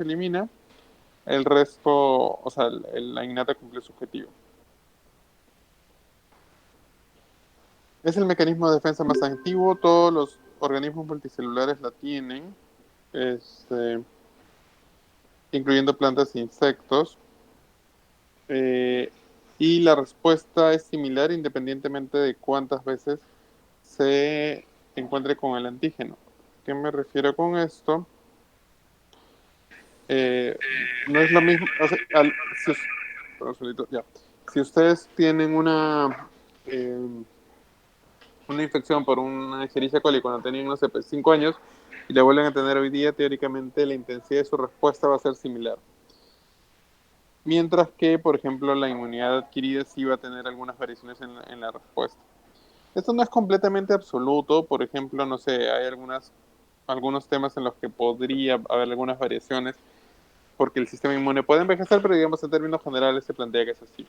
se elimina, el resto, o sea, la innata cumple su objetivo. Es el mecanismo de defensa más antiguo, todos los organismos multicelulares la tienen, este, incluyendo plantas e insectos. Eh, y la respuesta es similar independientemente de cuántas veces se encuentre con el antígeno. ¿Qué me refiero con esto? Eh, no es lo mismo. O sea, perdón, solito, ya. Si ustedes tienen una infección por una Escherichia coli cuando tenían, no sé, pues 5 años y la vuelven a tener hoy día, teóricamente la intensidad de su respuesta va a ser similar. Mientras que, por ejemplo, la inmunidad adquirida sí va a tener algunas variaciones en la respuesta. Esto no es completamente absoluto, por ejemplo, no sé, hay algunos temas en los que podría haber algunas variaciones porque el sistema inmune puede envejecer, pero digamos en términos generales se plantea que es así.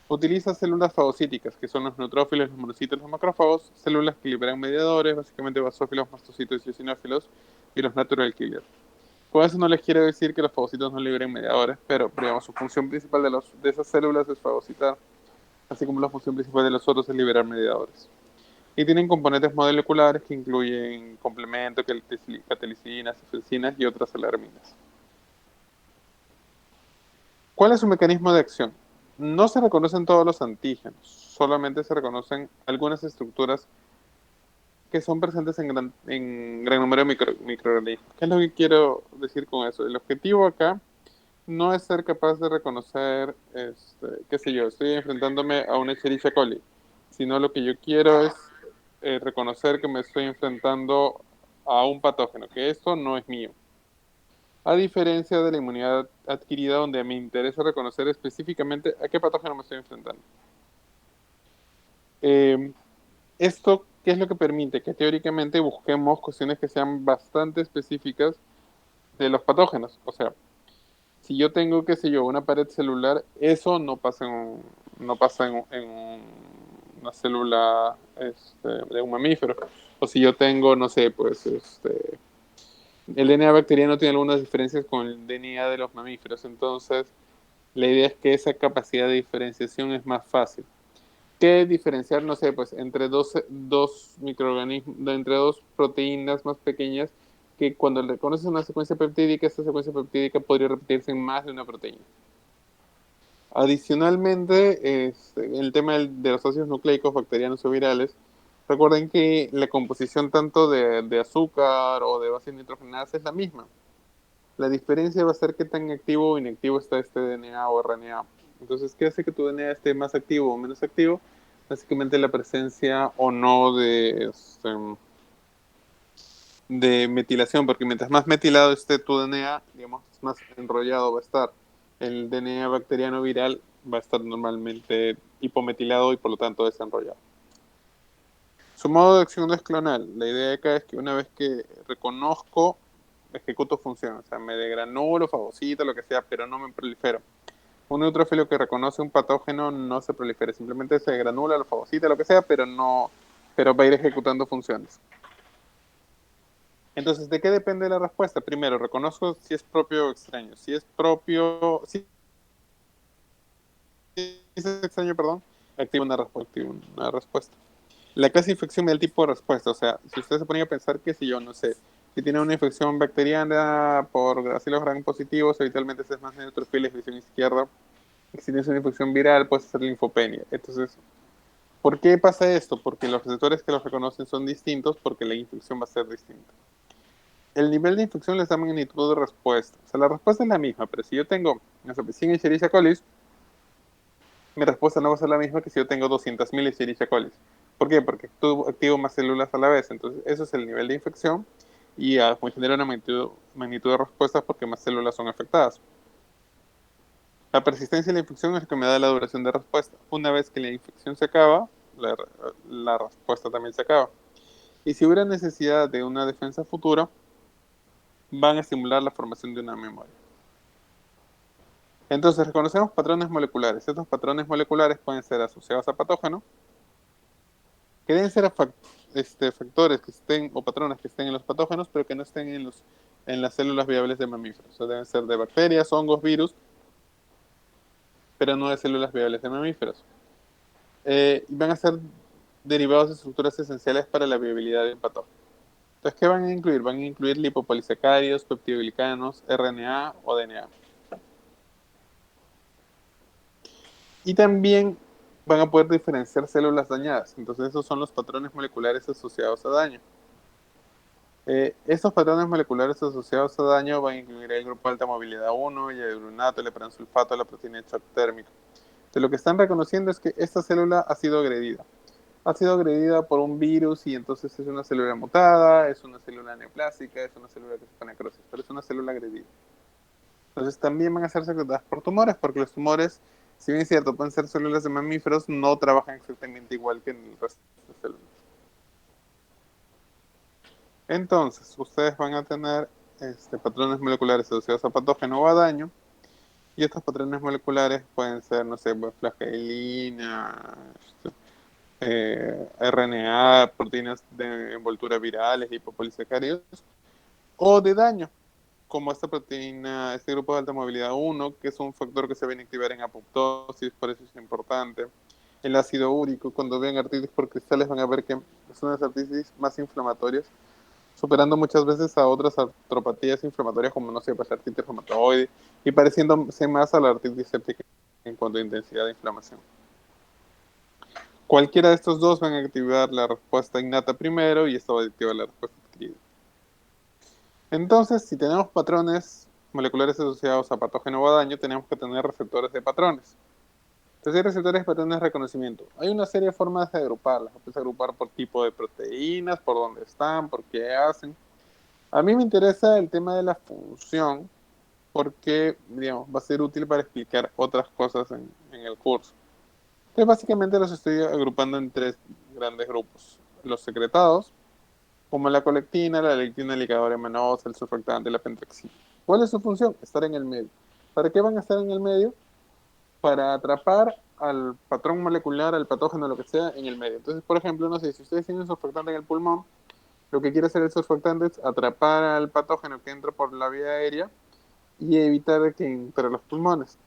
Utiliza células fagocíticas, que son los neutrófilos, los monocitos, los macrófagos, células que liberan mediadores, básicamente basófilos, mastocitos y eosinófilos, y los natural killers. Con eso no les quiero decir que los fagocitos no liberen mediadores, pero digamos, su función principal de esas células es fagocitar, así como la función principal de los otros es liberar mediadores. Y tienen componentes moleculares que incluyen complementos, catalicinas, cefalcinas y otras alarminas. ¿Cuál es su mecanismo de acción? No se reconocen todos los antígenos, solamente se reconocen algunas estructuras que son presentes en gran número de microorganismos. ¿Qué es lo que quiero decir con eso? El objetivo acá no es ser capaz de reconocer, qué sé yo, estoy enfrentándome a una Escherichia coli, sino lo que yo quiero es reconocer que me estoy enfrentando a un patógeno, que esto no es mío. A diferencia de la inmunidad adquirida, donde me interesa reconocer específicamente a qué patógeno me estoy enfrentando. Eh, Esto, ¿qué es lo que permite? Que teóricamente busquemos cuestiones que sean bastante específicas de los patógenos. O sea, si yo tengo, qué sé yo, una pared celular, eso no pasa una célula de un mamífero. O si yo tengo, no sé, pues, el DNA bacteriano tiene algunas diferencias con el DNA de los mamíferos. Entonces, la idea es que esa capacidad de diferenciación es más fácil. ¿Qué diferenciar, no sé, pues entre dos microorganismos, entre dos proteínas más pequeñas que cuando le conoces una secuencia peptídica, esta secuencia peptídica podría repetirse en más de una proteína? Adicionalmente, el tema de los ácidos nucleicos bacterianos o virales, recuerden que la composición tanto de azúcar o de bases nitrogenadas es la misma. La diferencia va a ser qué tan activo o inactivo está este DNA o RNA. Entonces, ¿qué hace que tu DNA esté más activo o menos activo? Básicamente la presencia o no de metilación, porque mientras más metilado esté tu DNA, digamos, más enrollado va a estar. El DNA bacteriano viral va a estar normalmente hipometilado y por lo tanto desenrollado. Su modo de acción no es clonal. La idea acá es que una vez que reconozco, ejecuto función. O sea, me degranulo, fagocito, lo que sea, pero no me prolifero. Un neutrófilo que reconoce un patógeno no se prolifera, simplemente se granula, lo fagocita, lo que sea, pero va a ir ejecutando funciones. Entonces, ¿de qué depende la respuesta? Primero, reconozco si es propio o extraño. Si es propio, si es extraño, perdón, activo una respuesta. La clase de infección me da el tipo de respuesta. O sea, si usted se ponía a pensar que si yo, no sé, si tiene una infección bacteriana por bacilos gram positivos, habitualmente es más neutrofilia, visión izquierda. Y si tienes una infección viral, puede ser linfopenia. Entonces, ¿por qué pasa esto? Porque los receptores que los reconocen son distintos, porque la infección va a ser distinta. El nivel de infección les da magnitud de respuesta. O sea, la respuesta es la misma, pero si yo tengo, no sé, 100 Escherichia coli, mi respuesta no va a ser la misma que si yo tengo 200.000 Escherichia coli. ¿Por qué? Porque activo más células a la vez. Entonces, eso es el nivel de infección y genera una magnitud de respuestas porque más células son afectadas. La persistencia de la infección es lo que me da la duración de respuesta. Una vez que la infección se acaba, la, la respuesta también se acaba. Y si hubiera necesidad de una defensa futura, van a estimular la formación de una memoria. Entonces, reconocemos patrones moleculares. Estos patrones moleculares pueden ser asociados a patógenos, que deben ser factores que estén o patrones que estén en los patógenos, pero que no estén en los en las células viables de mamíferos. O sea, deben ser de bacterias, hongos, virus, pero no de células viables de mamíferos. Van a ser derivados de estructuras esenciales para la viabilidad del patógeno. Entonces, ¿qué van a incluir? Van a incluir lipopolisacáridos, peptidoglicanos, RNA o DNA. Y también van a poder diferenciar células dañadas. Entonces, esos son los patrones moleculares asociados a daño. Estos patrones moleculares asociados a daño van a incluir el grupo de alta movilidad 1, el hidrogenato, el heparansulfato, la proteína de shock térmico. Entonces, lo que están reconociendo es que esta célula ha sido agredida. Ha sido agredida por un virus y entonces es una célula mutada, es una célula neoplásica, es una célula que sufre necrosis, pero es una célula agredida. Entonces también van a ser secretadas por tumores, porque los tumores, si bien es cierto, pueden ser células de mamíferos, no trabajan exactamente igual que en el resto de células. Entonces, ustedes van a tener patrones moleculares asociados a patógeno o a daño, y estos patrones moleculares pueden ser, no sé, pues, flagelina, RNA, proteínas de envoltura virales, lipopolisacáridos, o de daño, como esta proteína, este grupo de alta movilidad 1, que es un factor que se va a inactivar en apoptosis, por eso es importante. El ácido úrico, cuando vean artritis por cristales van a ver que son las artritis más inflamatorias, superando muchas veces a otras artropatías inflamatorias como, no sé, pues la artritis reumatoide, y pareciéndose más a la artritis séptica en cuanto a intensidad de inflamación. Cualquiera de estos dos van a activar la respuesta innata primero y esto va a activar la respuesta adquirida. Entonces, si tenemos patrones moleculares asociados a patógeno o a daño, tenemos que tener receptores de patrones. Entonces, hay receptores de patrones de reconocimiento. Hay una serie de formas de agruparlas. Puedes agrupar por tipo de proteínas, por dónde están, por qué hacen. A mí me interesa el tema de la función porque, digamos, va a ser útil para explicar otras cosas en el curso. Entonces, básicamente los estoy agrupando en tres grandes grupos. Los secretados, como la colectina, la lectina, el ligador manosa, el surfactante, la pentraxina. ¿Cuál es su función? Estar en el medio. ¿Para qué van a estar en el medio? Para atrapar al patrón molecular, al patógeno, lo que sea, en el medio. Entonces, por ejemplo, no sé, si ustedes tienen un surfactante en el pulmón, lo que quiere hacer el surfactante es atrapar al patógeno que entra por la vía aérea y evitar que entre los pulmones.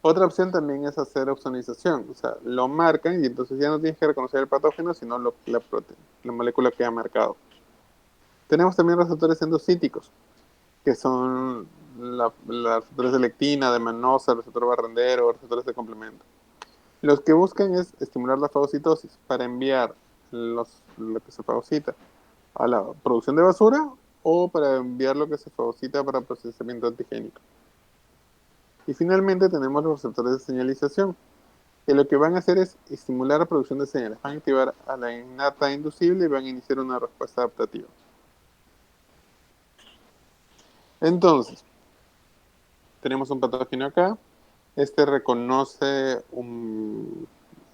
Otra opción también es hacer ozonización, o sea, lo marcan y entonces ya no tienes que reconocer el patógeno, sino la molécula que ha marcado. Tenemos también receptores endocíticos, que son las receptores de lectina, de manosa, receptor barrendero, receptores de complemento. Los que buscan es estimular la fagocitosis para enviar lo que se fagocita a la producción de basura o para enviar lo que se fagocita para procesamiento antigénico. Y finalmente tenemos los receptores de señalización, que lo que van a hacer es estimular la producción de señales. Van a activar a la innata inducible y van a iniciar una respuesta adaptativa. Entonces, tenemos un patógeno acá. Este reconoce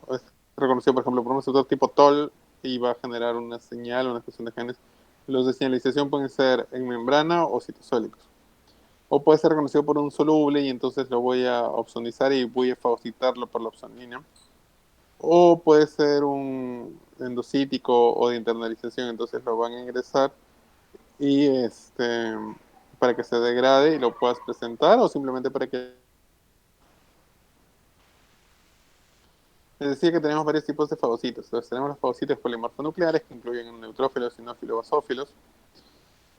es reconocido, por ejemplo, por un receptor tipo TOL y va a generar una señal, una expresión de genes. Los de señalización pueden ser en membrana o citosólicos. O puede ser reconocido por un soluble y entonces lo voy a opsonizar y voy a fagocitarlo por la opsonina. O puede ser un endocítico o de internalización, entonces lo van a ingresar y para que se degrade y lo puedas presentar o simplemente para que... Les decía que tenemos varios tipos de fagocitos. Entonces tenemos los fagocitos polimorfonucleares que incluyen neutrófilos, sinófilos, basófilos.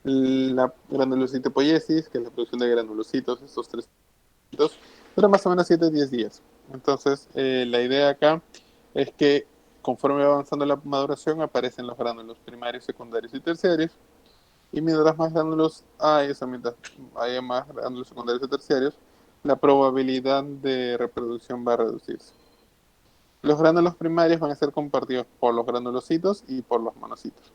La granulocitopoiesis, que es la producción de granulocitos, estos tres dura más o menos 7 a 10 días. Entonces, la idea acá es que conforme va avanzando la maduración aparecen los gránulos primarios, secundarios y terciarios. Y mientras más gránulos hay, o sea, mientras haya más gránulos secundarios y terciarios, la probabilidad de reproducción va a reducirse. Los gránulos primarios van a ser compartidos por los granulocitos y por los monocitos.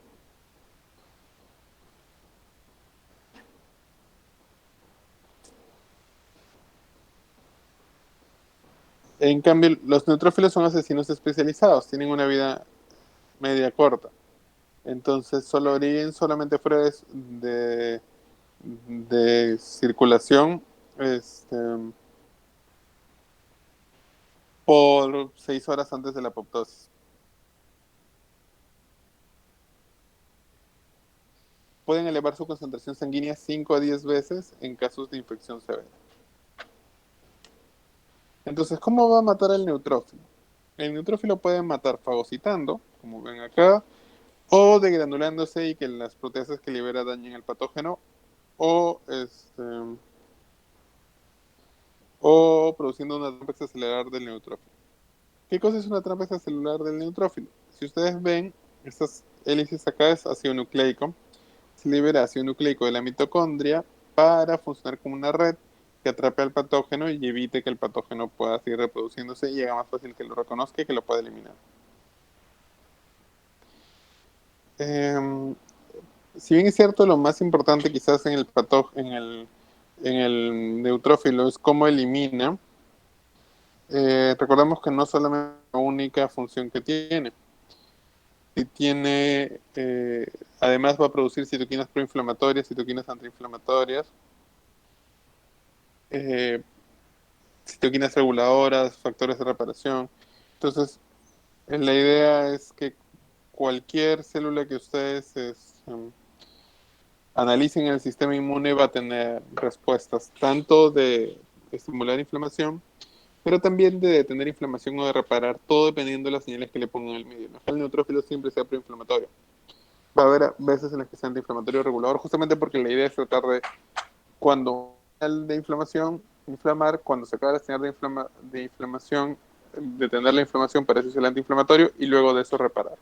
En cambio, los neutrófilos son asesinos especializados, tienen una vida media corta. Entonces, solo brillan solamente fuera de circulación este, por 6 horas antes de la apoptosis. pueden elevar su concentración sanguínea 5 a 10 veces en casos de infección severa. Entonces, ¿cómo va a matar al neutrófilo? El neutrófilo puede matar fagocitando, como ven acá, o degranulándose y que las proteasas que libera dañen el patógeno, o, o produciendo una trampa extracelular del neutrófilo. ¿Qué cosa es una trampa extracelular del neutrófilo? Si ustedes ven, estas hélices acá es ácido nucleico. Se libera ácido nucleico de la mitocondria para funcionar como una red que atrape al patógeno y evite que el patógeno pueda seguir reproduciéndose y haga más fácil que lo reconozca y que lo pueda eliminar. Eh, si bien es cierto, lo más importante quizás en el en el neutrófilo es cómo elimina, recordemos que no solamente la única función que tiene, y tiene, además va a producir citoquinas proinflamatorias, citoquinas antiinflamatorias, eh, citoquinas reguladoras, factores de reparación. Entonces, la idea es que cualquier célula que ustedes analicen en el sistema inmune va a tener respuestas tanto de estimular inflamación, pero también de detener inflamación o de reparar, todo dependiendo de las señales que le pongan al medio. No es que el neutrófilo siempre sea proinflamatorio. Va a haber veces en las que sea antiinflamatorio regulador, justamente porque la idea es tratar de, cuando de inflamación, inflamar, cuando se acaba la señal de inflamación, detener la inflamación para eso es el antiinflamatorio y luego de eso reparar.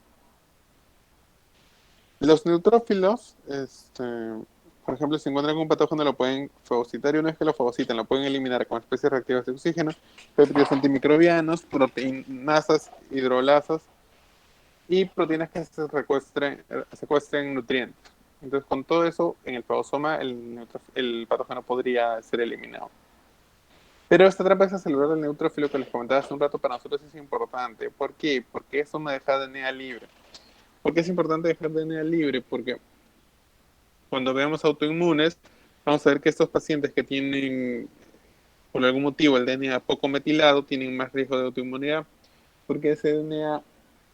Los neutrófilos, por ejemplo, si encuentran un patógeno lo pueden fagocitar y una vez que lo fagocitan lo pueden eliminar con especies reactivas de oxígeno, péptidos antimicrobianos, proteinasas, hidrolasas y proteínas que secuestren nutrientes. Entonces, con todo eso, en el fagosoma el patógeno podría ser eliminado. Pero esta trampa extracelular del neutrófilo que les comentaba hace un rato para nosotros es importante. ¿Por qué? Porque eso me deja DNA libre. ¿Por qué es importante dejar DNA libre? Porque cuando veamos autoinmunes, vamos a ver que estos pacientes que tienen, por algún motivo, el DNA poco metilado, tienen más riesgo de autoinmunidad, porque ese DNA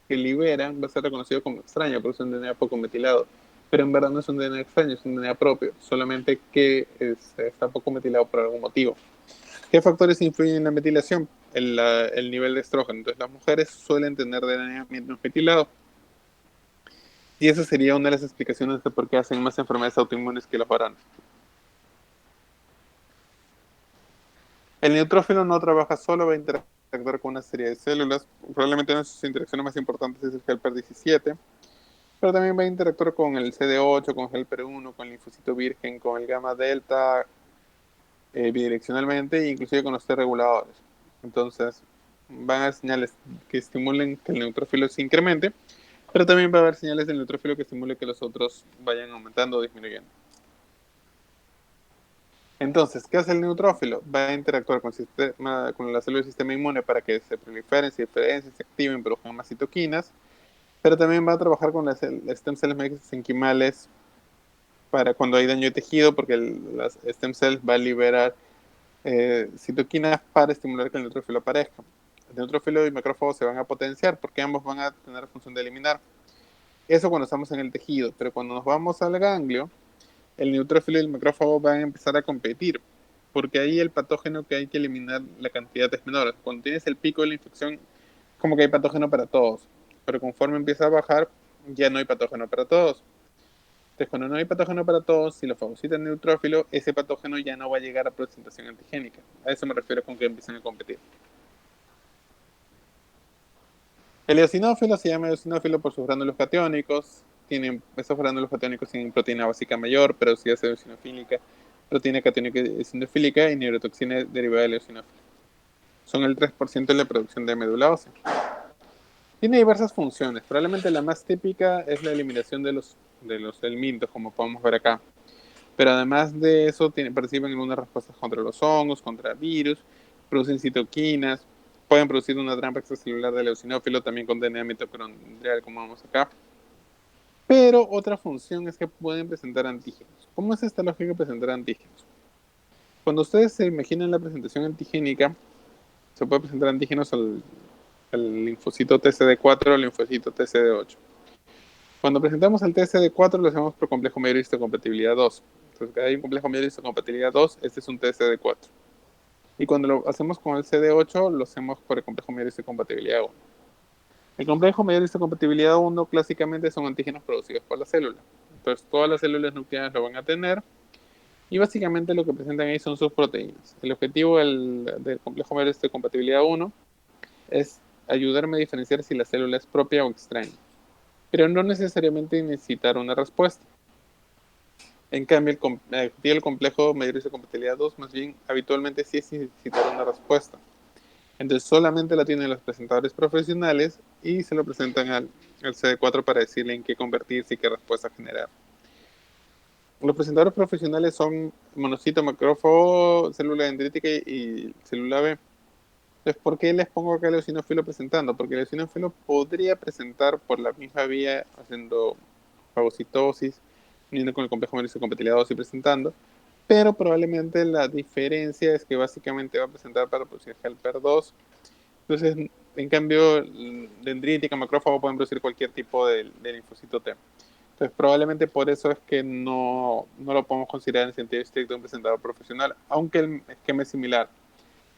que liberan va a ser reconocido como extraño, porque es un DNA poco metilado. Pero en verdad no es un DNA extraño, es un DNA propio, solamente que está poco metilado por algún motivo. ¿Qué factores influyen en la metilación? El nivel de estrógeno. Entonces, las mujeres suelen tener DNA menos metilado. Y esa sería una de las explicaciones de por qué hacen más enfermedades autoinmunes que los varones. El neutrófilo no trabaja solo, va a interactuar con una serie de células. Probablemente una de sus interacciones más importantes es el helper 17, pero también va a interactuar con el CD8, con helper 1, con el linfocito virgen, con el gamma delta, bidireccionalmente e inclusive con los T reguladores. Entonces, van a haber señales que estimulen que el neutrófilo se incremente, pero también va a haber señales del neutrófilo que estimulen que los otros vayan aumentando o disminuyendo. Entonces, ¿qué hace el neutrófilo? Va a interactuar con la célula del sistema inmune para que se proliferen, se diferencien, se activen, produzcan más citoquinas, pero también va a trabajar con las stem cells mesenquimales para cuando hay daño de tejido, porque las stem cells va a liberar citoquinas para estimular que el neutrófilo aparezca. El neutrófilo y macrófago se van a potenciar porque ambos van a tener la función de eliminar. Eso cuando estamos en el tejido, pero cuando nos vamos al ganglio, el neutrófilo y el macrófago van a empezar a competir, porque ahí el patógeno que hay que eliminar, la cantidad es menor. Cuando tienes el pico de la infección, como que hay patógeno para todos, pero conforme empieza a bajar, ya no hay patógeno para todos. Entonces, cuando no hay patógeno para todos, si lo fagocita el neutrófilo, ese patógeno ya no va a llegar a presentación antigénica. A eso me refiero con que empiezan a competir. El eosinófilo se llama eosinófilo por sus gránulos catiónicos. Esos gránulos catiónicos tienen proteína básica mayor, pero si es eosinofílica, proteína catiónica eosinofílica y neurotoxina derivada del eosinófilo. Son el 3% de la producción de médula ósea. Tiene diversas funciones. Probablemente la más típica es la eliminación de los helmintos, como podemos ver acá. Pero además de eso, participan en unas respuestas contra los hongos, contra virus, producen citoquinas, pueden producir una trampa extracelular del eosinófilo, también con DNA mitocondrial, como vamos acá. Pero otra función es que pueden presentar antígenos. ¿Cómo es esta lógica de presentar antígenos? Cuando ustedes se imaginan la presentación antigénica, se puede presentar antígenos al linfocito TCD4 o al linfocito TCD8. Cuando presentamos el TSD4 lo hacemos por complejo mayor de histocompatibilidad 2. Entonces, cada hay un complejo mayor de histocompatibilidad 2, este es un TSD4. Y cuando lo hacemos con el CD8, lo hacemos por el complejo mayor de histocompatibilidad 1. El complejo mayor de histocompatibilidad 1 clásicamente son antígenos producidos por la célula. Entonces, todas las células nucleares lo van a tener. Y básicamente lo que presentan ahí son sus proteínas. El objetivo del complejo mayor de histocompatibilidad 1 es ayudarme a diferenciar si la célula es propia o extraña, pero no necesariamente necesitar una respuesta. En cambio, el complejo mayor de histocompatibilidad 2 más bien habitualmente sí es necesitar una respuesta. Entonces solamente la tienen los presentadores profesionales y se lo presentan al CD4 para decirle en qué convertirse y qué respuesta generar. Los presentadores profesionales son monocito, macrófago, célula dendrítica y célula B. Entonces, ¿por qué les pongo acá el eosinófilo presentando? Porque el eosinófilo podría presentar por la misma vía, haciendo fagocitosis, uniendo con el complejo mayor compatibilidad 2 y presentando, pero probablemente la diferencia es que básicamente va a presentar para producir helper 2. Entonces, en cambio, dendrítica, macrófago pueden producir cualquier tipo de linfocito T. Entonces, probablemente por eso es que no lo podemos considerar en sentido estricto un presentador profesional, aunque el esquema es similar.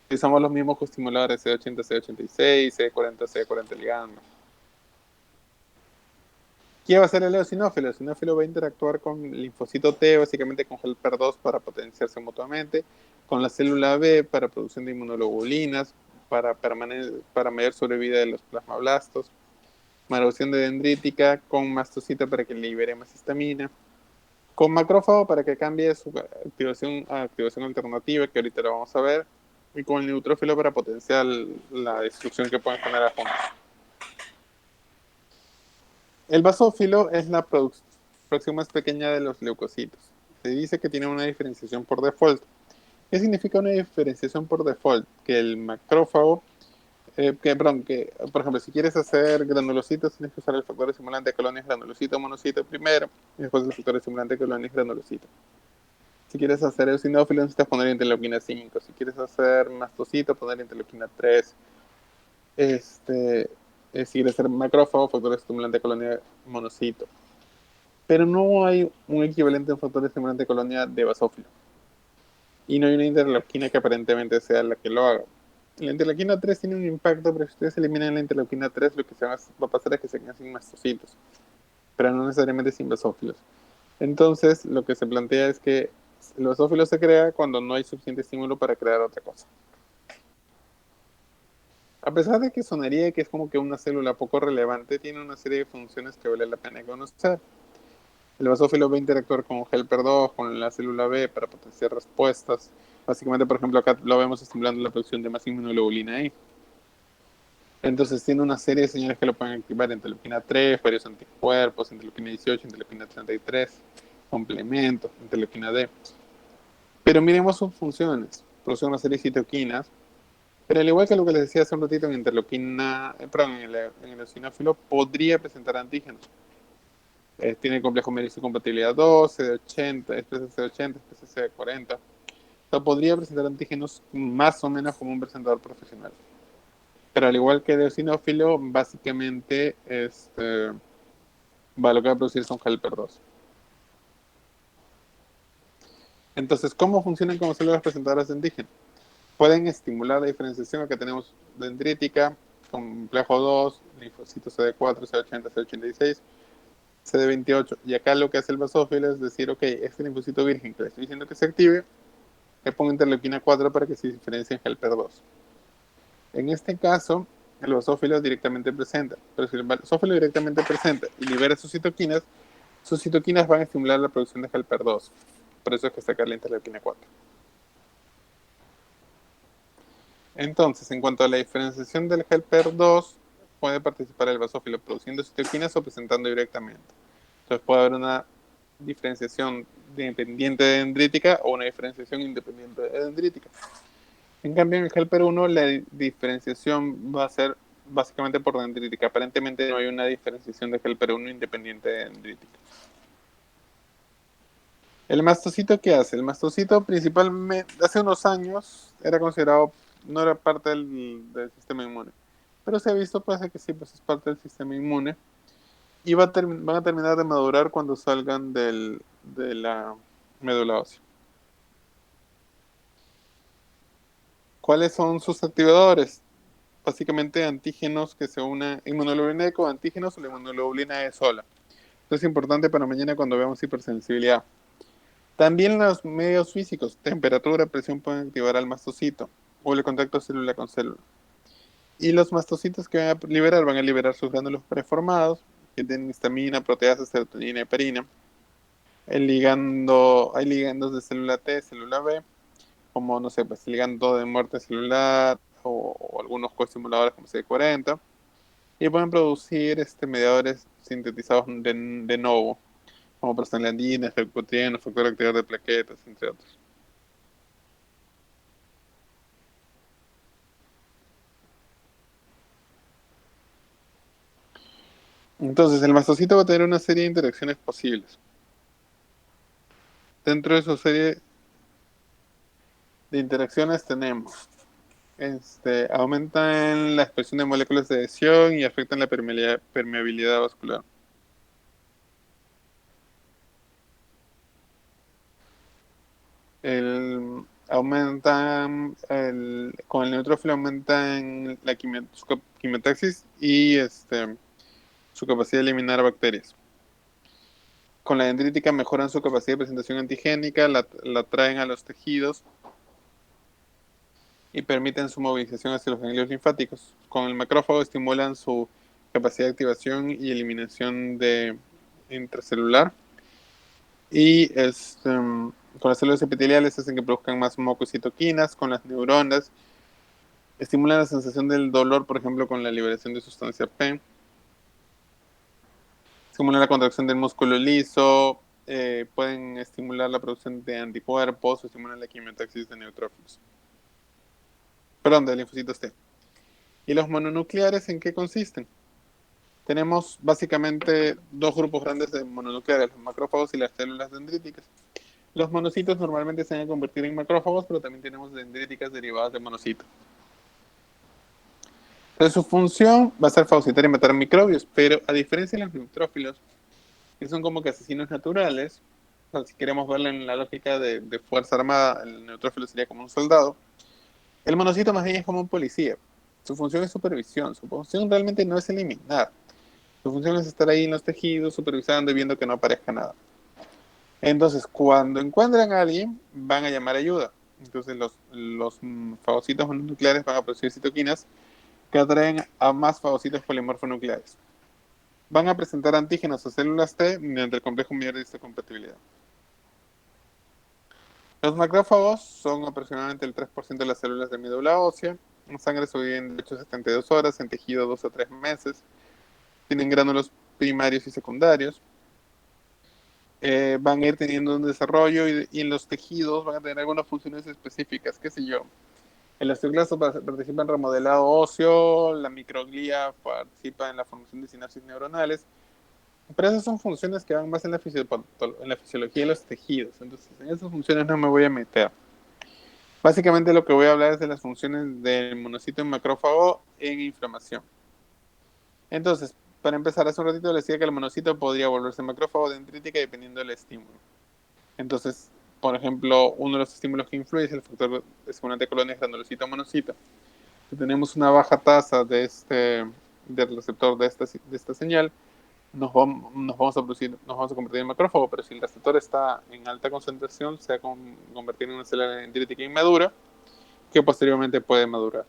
Utilizamos los mismos coestimuladores C80, C86, C40, C40 ligando. ¿Qué va a hacer el eosinófilo? El eosinófilo va a interactuar con el linfocito T, básicamente con helper 2 para potenciarse mutuamente, con la célula B para producción de inmunoglobulinas, para mayor sobrevida de los plasmablastos, maduración de dendrítica, con mastocita para que libere más histamina, con macrófago para que cambie su activación a activación alternativa, que ahorita lo vamos a ver, y con el neutrófilo para potenciar la destrucción que pueden generar juntos. El basófilo es la fracción más pequeña de los leucocitos. Se dice que tiene una diferenciación por default. ¿Qué significa una diferenciación por default? Que el macrófago, por ejemplo, si quieres hacer granulocitos, tienes que usar el factor estimulante de colonias granulocito monocito primero, y después el factor estimulante de colonias granulocito. Si quieres hacer eosinófilo, necesitas poner interleuquina 5. Si quieres hacer mastocito, poner interleuquina 3. Si quieres hacer macrófago, factor estimulante de colonia monocito. Pero no hay un equivalente a un factor estimulante de colonia de basófilo. Y no hay una interleuquina que aparentemente sea la que lo haga. La interleuquina 3 tiene un impacto, pero si ustedes eliminan la interleuquina 3, lo que va a pasar es que se quedan sin mastocitos, pero no necesariamente sin basófilos. Entonces, lo que se plantea es que el basófilo se crea cuando no hay suficiente estímulo para crear otra cosa. A pesar de que sonaría que es como que una célula poco relevante, tiene una serie de funciones que vale la pena conocer. El basófilo va a interactuar con helper 2, con la célula B para potenciar respuestas. Básicamente, por ejemplo, acá lo vemos estimulando la producción de más inmunoglobulina ahí. Entonces tiene una serie de señales que lo pueden activar: interleuquina 3, varios anticuerpos, interleuquina 18, interleuquina 33, complementos, interleuquina D. Pero miremos sus funciones. Produce una serie de citoquinas, pero al igual que lo que les decía hace un ratito, en el eosinófilo podría presentar antígenos. Tiene complejo medio compatibilidad 2, CD80, expresa CD80, expresa CD40. O sea, podría presentar antígenos más o menos como un presentador profesional. Pero al igual que el eosinófilo, básicamente lo que va a producir son helper 2. Entonces, ¿cómo funcionan como células presentadoras de antígeno? Pueden estimular la diferenciación. Acá tenemos dendrítica, complejo 2, linfocitos CD4, CD80, CD86, CD28. Y acá lo que hace el basófilo es decir, ok, este linfocito virgen que le estoy diciendo que se active, le pongo interleuquina 4 para que se diferencie en helper 2. En este caso, el basófilo directamente presenta. Pero si el basófilo directamente presenta y libera sus citoquinas van a estimular la producción de helper 2. Por eso es que sacar la interleuquina 4. Entonces, en cuanto a la diferenciación del helper 2, puede participar el basófilo produciendo citoquinas o presentando directamente. Entonces puede haber una diferenciación dependiente de dendrítica o una diferenciación independiente de dendrítica. En cambio, en el helper 1 la diferenciación va a ser básicamente por dendrítica. Aparentemente no hay una diferenciación de helper 1 independiente de dendrítica. ¿El mastocito qué hace? El mastocito principalmente, hace unos años, era considerado, no era parte del sistema inmune. Pero se ha visto pues que sí, pues es parte del sistema inmune. y van a terminar de madurar cuando salgan de la médula ósea. ¿Cuáles son sus activadores? Básicamente antígenos que se unan, inmunoglobulina E con antígenos o la inmunoglobulina E sola. Esto es importante para mañana cuando veamos hipersensibilidad. También los medios físicos, temperatura, presión, pueden activar al mastocito o el contacto célula con célula. Y los mastocitos que van a liberar sus gránulos preformados, que tienen histamina, proteasas, serotonina y heparina. Hay ligandos de célula T, célula B, como, no sé, pues ligando de muerte celular o algunos coestimuladores como CD40. Y pueden producir mediadores sintetizados de novo, como prostaglandina, leucotrieno, factor activador de plaquetas, entre otros. Entonces, el mastocito va a tener una serie de interacciones posibles. Dentro de su serie de interacciones tenemos, aumentan la expresión de moléculas de adhesión y afectan la permeabilidad vascular. Con el neutrófilo aumentan su quimiotaxis y su capacidad de eliminar bacterias. Con la dendrítica mejoran su capacidad de presentación antigénica, la traen a los tejidos y permiten su movilización hacia los ganglios linfáticos. Con el macrófago estimulan su capacidad de activación y eliminación de intracelular. Y con las células epiteliales hacen que produzcan más mucocitoquinas. Con las neuronas estimulan la sensación del dolor, por ejemplo, con la liberación de sustancia P. Estimulan la contracción del músculo liso. Pueden estimular la producción de anticuerpos o estimulan la quimiotaxis de neutrófilos. Perdón, de linfocitos T. ¿Y los mononucleares en qué consisten? Tenemos básicamente dos grupos grandes de mononucleares, los macrófagos y las células dendríticas. Los monocitos normalmente se van a convertir en macrófagos, pero también tenemos dendríticas derivadas de monocitos. Entonces su función va a ser fagocitar y matar microbios, pero a diferencia de los neutrófilos, que son como que asesinos naturales, o sea, si queremos verlo en la lógica de fuerza armada, el neutrófilo sería como un soldado, el monocito más bien es como un policía. Su función es supervisión, su función realmente no es eliminar. Su función es estar ahí en los tejidos, supervisando y viendo que no aparezca nada. Entonces, cuando encuentran a alguien, van a llamar ayuda. Entonces, los fagocitos mononucleares van a producir citoquinas que atraen a más fagocitos polimorfonucleares. Van a presentar antígenos a células T mediante el complejo mayor de histocompatibilidad. Los macrófagos son aproximadamente el 3% de las células de médula ósea. En sangre sobreviven de 8 a 72 horas, en tejido 2 a 3 meses. Tienen gránulos primarios y secundarios. Van a ir teniendo un desarrollo y en los tejidos van a tener algunas funciones específicas, qué sé yo. El osteoclasto participa en remodelado óseo, la microglía participa en la formación de sinapsis neuronales, pero esas son funciones que van más en la fisiología de los tejidos, entonces en esas funciones no me voy a meter. Básicamente lo que voy a hablar es de las funciones del monocito en macrófago en inflamación. Entonces, para empezar, hace un ratito les decía que el monocito podría volverse macrófago dendrítica dependiendo del estímulo. Entonces, por ejemplo, uno de los estímulos que influye es el factor estimulante de colonias granulocito monocito. Si tenemos una baja tasa del receptor de esta señal, nos vamos a convertir en macrófago, pero si el receptor está en alta concentración, se va a convertir en una célula dendrítica inmadura que posteriormente puede madurar.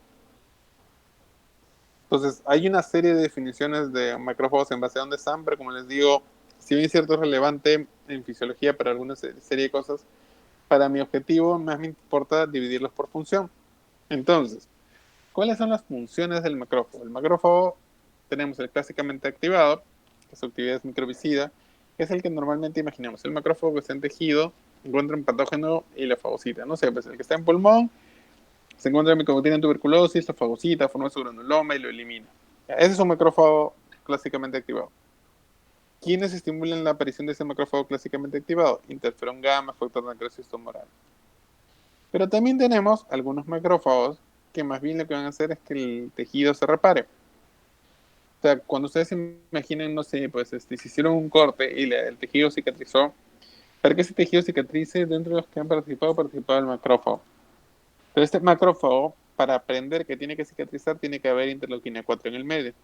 Entonces, hay una serie de definiciones de macrófagos en base a dónde están, pero como les digo, si bien es cierto es relevante en fisiología para alguna serie de cosas, para mi objetivo más me importa dividirlos por función. Entonces, ¿cuáles son las funciones del macrófago? El macrófago tenemos el clásicamente activador, que su actividad es microbicida, que es el que normalmente imaginamos. El macrófago que está en tejido encuentra un patógeno y la fagocita. No sé, pues el que está en pulmón se encuentra que tiene tuberculosis, la fagocita, forma su granuloma y lo elimina. Ese es un macrófago clásicamente activado. ¿Quiénes estimulan la aparición de ese macrófago clásicamente activado? Interferón gamma, factor de necrosis tumoral. Pero también tenemos algunos macrófagos que más bien lo que van a hacer es que el tejido se repare. sea, cuando ustedes se imaginen, no sé, pues si hicieron un corte y el tejido cicatrizó, para que ese tejido cicatrice, dentro de los que han participado el macrófago. Pero este macrófago, para aprender que tiene que cicatrizar, tiene que haber interleuquina 4 en el medio.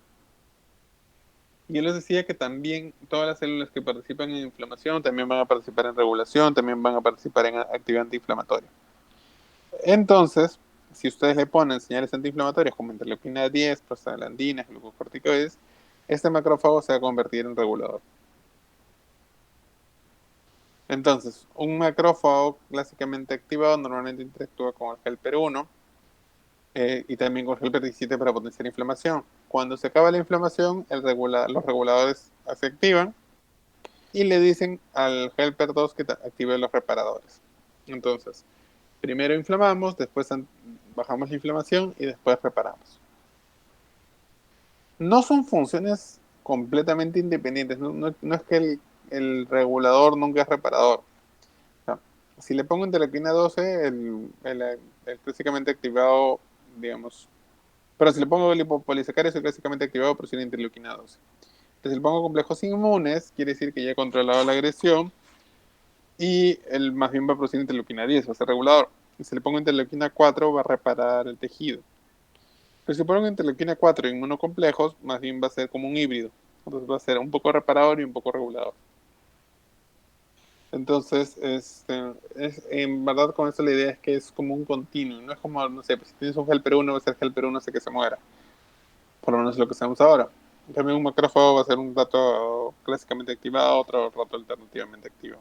Y yo les decía que también todas las células que participan en inflamación también van a participar en regulación, también van a participar en actividad antiinflamatoria. Entonces, si ustedes le ponen señales antiinflamatorias como interleuquina 10, prostaglandinas, glucocorticoides, este macrófago se va a convertir en regulador. Entonces, un macrófago clásicamente activado normalmente interactúa con el helper 1 y también con el helper 17 para potenciar inflamación. Cuando se acaba la inflamación, los reguladores se activan y le dicen al helper 2 que active los reparadores. Entonces, primero inflamamos, después bajamos la inflamación y después reparamos. No son funciones completamente independientes, no es que el regulador nunca es reparador. O sea, si le pongo interleuquina 12, el clásicamente activado, digamos, pero si le pongo lipopolisacáridos, el clásicamente activado produce interleuquina 12. Entonces, si le pongo complejos inmunes, quiere decir que ya he controlado la agresión y el más bien va a producir interleuquina 10, va a ser regulador. Y si le pongo interleuquina 4, va a reparar el tejido. Pero si le pongo interleuquina 4 inmunocomplejos, más bien va a ser como un híbrido. Entonces va a ser un poco reparador y un poco regulador. Entonces, en verdad con esto la idea es que es como un continuo, no es como, no sé, pues si tienes un helper 1 va a ser helper 1 hasta que se muera. Por lo menos es lo que sabemos ahora. En cambio, un macrófago va a ser un rato clásicamente activado, otro rato alternativamente activado.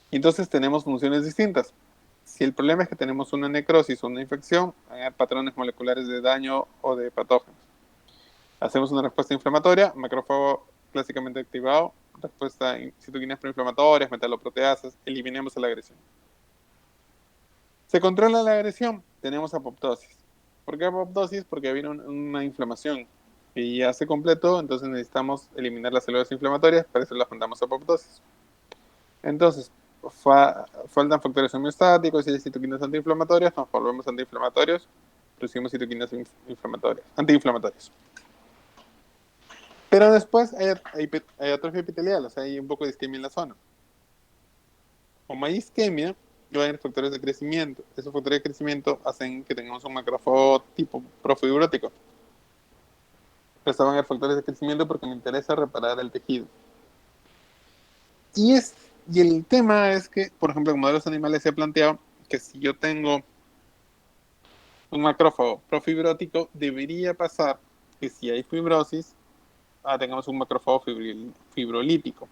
Entonces tenemos funciones distintas. Si el problema es que tenemos una necrosis o una infección, hay patrones moleculares de daño o de patógenos. Hacemos una respuesta inflamatoria, macrófago clásicamente activado, respuesta citoquinas proinflamatorias, metaloproteasas, eliminemos la agresión. Se controla la agresión, tenemos apoptosis. ¿Por qué apoptosis? Porque viene una inflamación y ya se completó, entonces necesitamos eliminar las células inflamatorias, para eso las mandamos a apoptosis. Entonces, faltan factores homeostáticos y hay citoquinas antiinflamatorias, nos volvemos antiinflamatorios, producimos citoquinas antiinflamatorias. Pero después hay atrofia epitelial, o sea, hay un poco de isquemia en la zona. Como hay isquemia, van a haber factores de crecimiento. Esos factores de crecimiento hacen que tengamos un macrófago tipo profibrótico. Estos van a haber factores de crecimiento porque me interesa reparar el tejido. Y el tema es que, por ejemplo, en modelos animales se ha planteado que si yo tengo un macrófago profibrótico, debería pasar que si hay fibrosis, tengamos un macrófago fibrolítico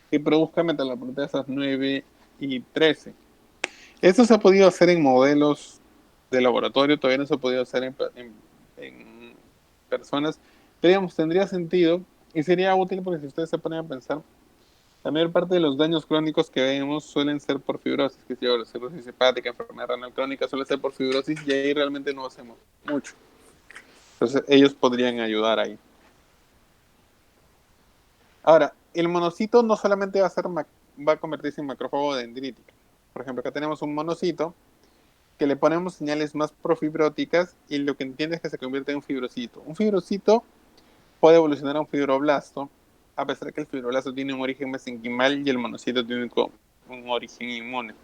que produzca metaloproteasas 9 y 13. Esto se ha podido hacer en modelos de laboratorio, todavía no se ha podido hacer en personas, pero digamos, tendría sentido y sería útil porque si ustedes se ponen a pensar, la mayor parte de los daños crónicos que vemos suelen ser por fibrosis, que es la cirrosis hepática, enfermedad renal crónica, suele ser por fibrosis y ahí realmente no hacemos mucho. Entonces ellos podrían ayudar ahí. Ahora, el monocito no solamente va a convertirse en macrófago dendrítico. Por ejemplo, acá tenemos un monocito que le ponemos señales más profibróticas y lo que entiende es que se convierte en un fibrocito. Un fibrocito puede evolucionar a un fibroblasto, a pesar de que el fibroblasto tiene un origen mesenquimal y el monocito tiene un origen inmune.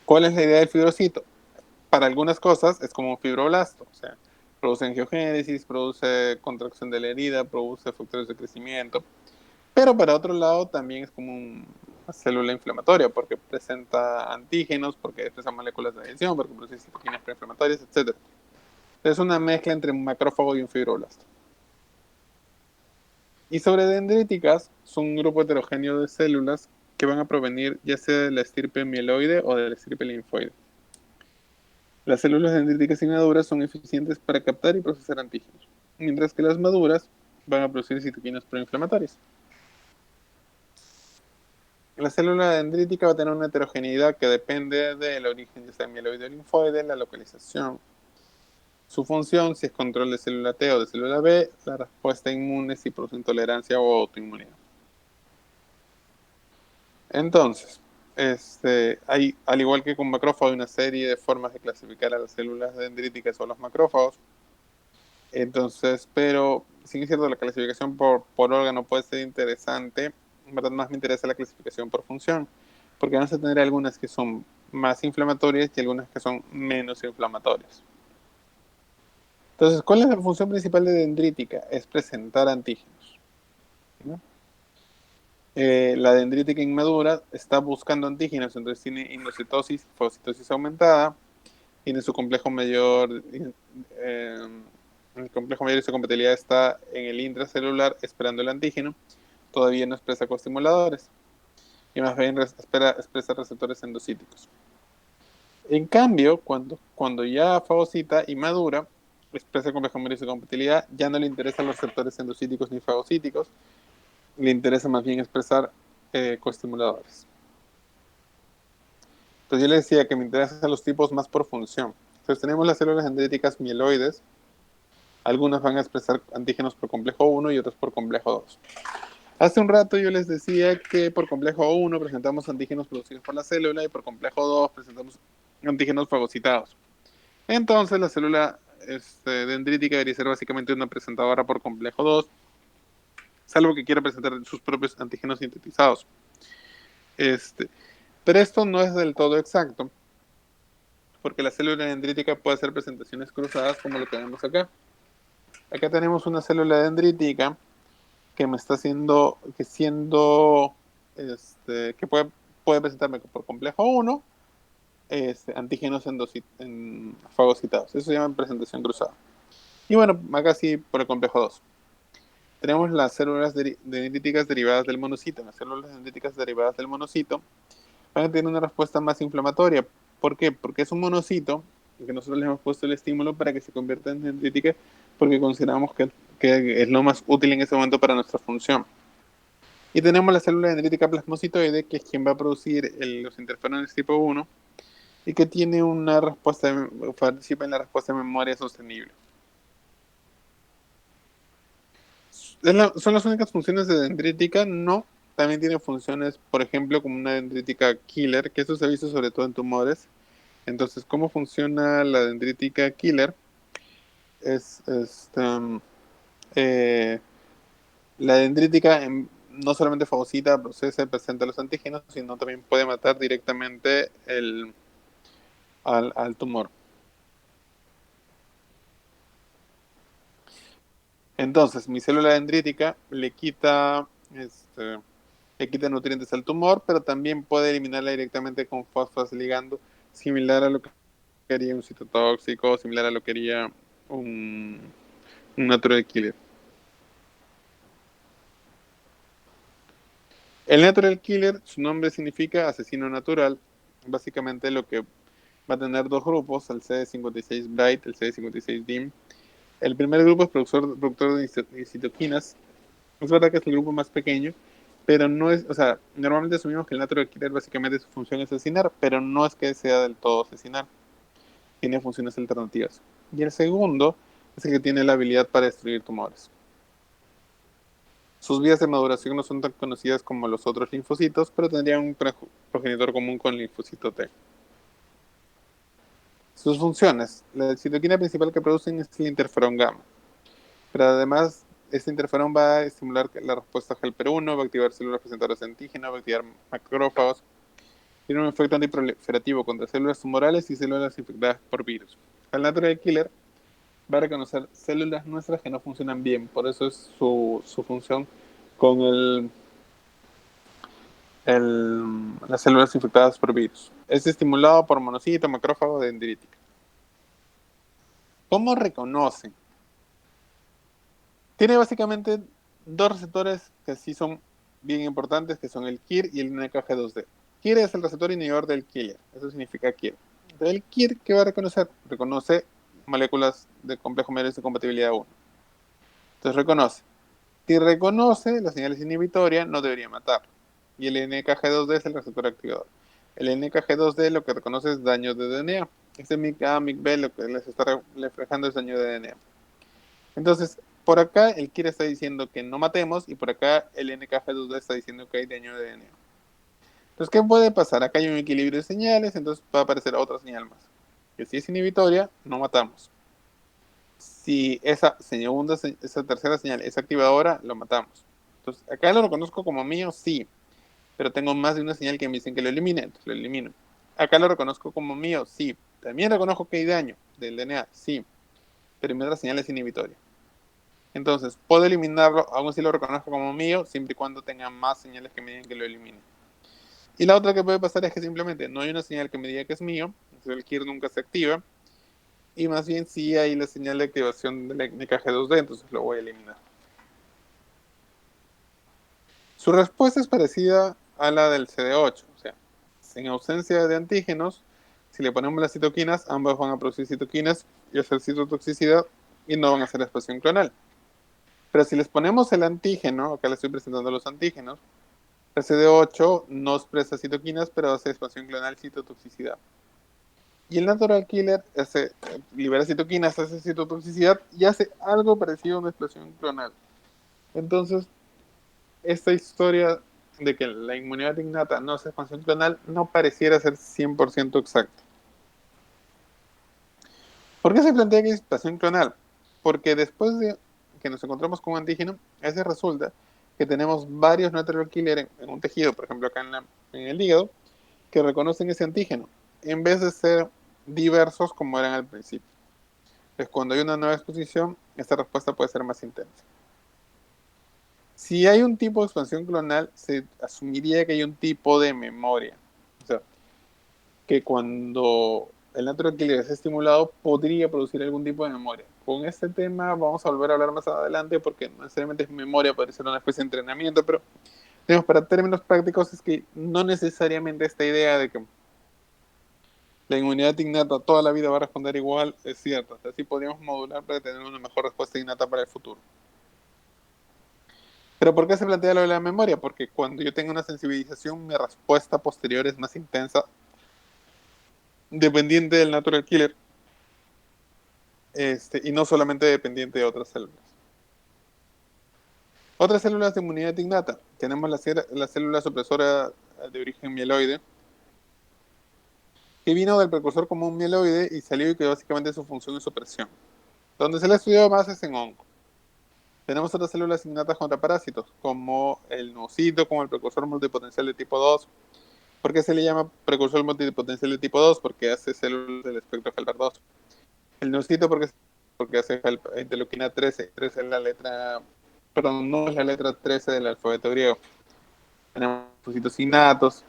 ¿Cuál es la idea del fibrocito? Para algunas cosas es como un fibroblasto, o sea, produce angiogénesis, produce contracción de la herida, produce factores de crecimiento, pero para otro lado también es como una célula inflamatoria porque presenta antígenos, porque expresa moléculas de adhesión, porque produce citoquinas preinflamatorias, etc. Es una mezcla entre un macrófago y un fibroblasto. Y sobre dendríticas, son un grupo heterogéneo de células que van a provenir ya sea de la estirpe mieloide o de la estirpe linfoide. Las células dendríticas inmaduras son eficientes para captar y procesar antígenos, mientras que las maduras van a producir citoquinas proinflamatorias. La célula dendrítica va a tener una heterogeneidad que depende del origen, ya sea mieloide o linfoide, la localización, su función, si es control de célula T o de célula B, la respuesta inmune, si produce intolerancia o autoinmunidad. Entonces, al igual que con macrófagos, hay una serie de formas de clasificar a las células dendríticas o los macrófagos. Entonces, pero sí es cierto, la clasificación por órgano puede ser interesante. En verdad, más me interesa la clasificación por función, porque vamos a tener algunas que son más inflamatorias y algunas que son menos inflamatorias. Entonces, ¿cuál es la función principal de dendrítica? Es presentar antígenos, ¿no? La dendrítica inmadura está buscando antígenos, entonces tiene indocitosis, fagocitosis aumentada, tiene su complejo mayor, el complejo mayor y su compatibilidad está en el intracelular esperando el antígeno, todavía no expresa coestimuladores y más bien expresa receptores endocíticos. En cambio, cuando ya fagocita y madura, expresa el complejo mayor y su compatibilidad, ya no le interesan los receptores endocíticos ni fagocíticos, le interesa más bien expresar coestimuladores. Entonces yo le decía que me interesan los tipos más por función. Entonces tenemos las células dendríticas mieloides. Algunas van a expresar antígenos por complejo 1 y otros por complejo 2. Hace un rato yo les decía que por complejo 1 presentamos antígenos producidos por la célula y por complejo 2 presentamos antígenos fagocitados. Entonces la célula dendrítica debería ser básicamente una presentadora por complejo 2, salvo que quiera presentar sus propios antígenos sintetizados. Pero esto no es del todo exacto, porque la célula dendrítica puede hacer presentaciones cruzadas como lo que vemos acá. Acá tenemos una célula dendrítica que me está haciendo, que puede presentarme por complejo 1, antígenos fagocitados. Eso se llama presentación cruzada. Y bueno, acá sí por el complejo 2. Tenemos las células dendríticas derivadas del monocito. Las células dendríticas derivadas del monocito van a tener una respuesta más inflamatoria. ¿Por qué? Porque es un monocito que nosotros le hemos puesto el estímulo para que se convierta en dendrítica porque consideramos que es lo más útil en ese momento para nuestra función. Y tenemos la célula dendrítica plasmocitoide, que es quien va a producir los interferones tipo 1 y que tiene una respuesta, participa en la respuesta de memoria sostenible. ¿Son las únicas funciones de dendrítica? No. También tiene funciones, por ejemplo, como una dendrítica killer, que eso se ha visto sobre todo en tumores. Entonces, ¿cómo funciona la dendrítica killer? Es, eh, la dendrítica no solamente fagocita, procesa y presenta los antígenos, sino también puede matar directamente al tumor. Entonces, mi célula dendrítica le quita nutrientes al tumor, pero también puede eliminarla directamente con fosfosligando, similar a lo que haría un citotóxico, similar a lo que haría un natural killer. El natural killer, su nombre significa asesino natural. Básicamente lo que va a tener dos grupos, el CD56 Bright, el CD56 DIM. El primer grupo es productor de citoquinas. Es verdad que es el grupo más pequeño, pero no es, o sea, normalmente asumimos que el natural killer básicamente su función es asesinar, pero no es que sea del todo asesinar. Tiene funciones alternativas. Y el segundo es el que tiene la habilidad para destruir tumores. Sus vías de maduración no son tan conocidas como los otros linfocitos, pero tendrían un progenitor común con el linfocito T. Sus funciones. La citoquina principal que producen es el interferón gamma. Pero además, este interferón va a estimular la respuesta HELPER-1, va a activar células presentadoras de antígeno, va a activar macrófagos. Tiene un efecto antiproliferativo contra células tumorales y células infectadas por virus. El natural killer va a reconocer células nuestras que no funcionan bien, por eso es su función con las células infectadas por virus. Es estimulado por monocito, macrófago, dendrítica. ¿Cómo reconoce? Tiene básicamente dos receptores que sí son bien importantes, que son el KIR y el NKG2D. KIR es el receptor inhibidor del killer, eso significa KIR. El KIR, ¿qué va a reconocer? Reconoce moléculas de complejo medio de compatibilidad 1. Entonces reconoce. Si reconoce la señal inhibitoria, no debería matar. Y el NKG2D es el receptor activador. El NKG2D lo que reconoce es daño de DNA. Este MIC-A, MIC-B lo que les está reflejando es daño de DNA. Entonces, por acá el KIR está diciendo que no matemos y por acá el NKG2D está diciendo que hay daño de DNA. Entonces, ¿qué puede pasar? Acá hay un equilibrio de señales, entonces va a aparecer otra señal más. Que si es inhibitoria, no matamos. Si esa tercera señal es activadora, lo matamos. Entonces, acá lo reconozco como mío, sí, pero tengo más de una señal que me dicen que lo elimine, entonces lo elimino. Acá lo reconozco como mío, sí. También reconozco que hay daño del DNA, sí, pero mi otra señal es inhibitoria. Entonces, puedo eliminarlo, aún si lo reconozco como mío, siempre y cuando tenga más señales que me digan que lo elimine. Y la otra que puede pasar es que simplemente no hay una señal que me diga que es mío, entonces el KIR nunca se activa, y más bien sí hay la señal de activación de la NKG2D, entonces lo voy a eliminar. Su respuesta es parecida a la del CD8, o sea, en ausencia de antígenos, si le ponemos las citoquinas, ambas van a producir citoquinas y hacer citotoxicidad y no van a hacer expresión clonal. Pero si les ponemos el antígeno, acá les estoy presentando los antígenos, el CD8 no expresa citoquinas, pero hace expansión clonal citotoxicidad. Y el natural killer libera citoquinas, hace citotoxicidad y hace algo parecido a una explosión clonal. Entonces, esta historia de que la inmunidad innata no hace expansión clonal no pareciera ser 100% exacta. ¿Por qué se plantea que hay expansión clonal? Porque después de que nos encontramos con un antígeno, ese resulta que tenemos varios natural killer en un tejido, por ejemplo acá en el hígado, que reconocen ese antígeno, en vez de ser diversos como eran al principio. Entonces, cuando hay una nueva exposición, esta respuesta puede ser más intensa. Si hay un tipo de expansión clonal, se asumiría que hay un tipo de memoria. O sea, que cuando el natural killer es estimulado, podría producir algún tipo de memoria. Con este tema vamos a volver a hablar más adelante porque no necesariamente es memoria, puede ser una especie de entrenamiento, pero digamos, para términos prácticos es que no necesariamente esta idea de que la inmunidad innata toda la vida va a responder igual es cierta. O sea, sí podríamos modular para tener una mejor respuesta innata para el futuro. Pero ¿por qué se plantea lo de la memoria? Porque cuando yo tengo una sensibilización, mi respuesta posterior es más intensa, dependiente del natural killer, y no solamente dependiente de otras células. Otras células de inmunidad innata. Tenemos la célula supresora de origen mieloide, que vino del precursor como un mieloide y salió y que básicamente su función es supresión. Donde se le ha estudiado más es en onco. Tenemos otras células innatas contra parásitos, como el nocito, como el precursor multipotencial de tipo 2. ¿Por qué se le llama precursor multipotencial de tipo 2? Porque hace células del espectro Helper 2. El nocito porque hace interleuquina 13. 13 es la letra, perdón, no es la letra 13 del alfabeto griego. Tenemos nocitos innatos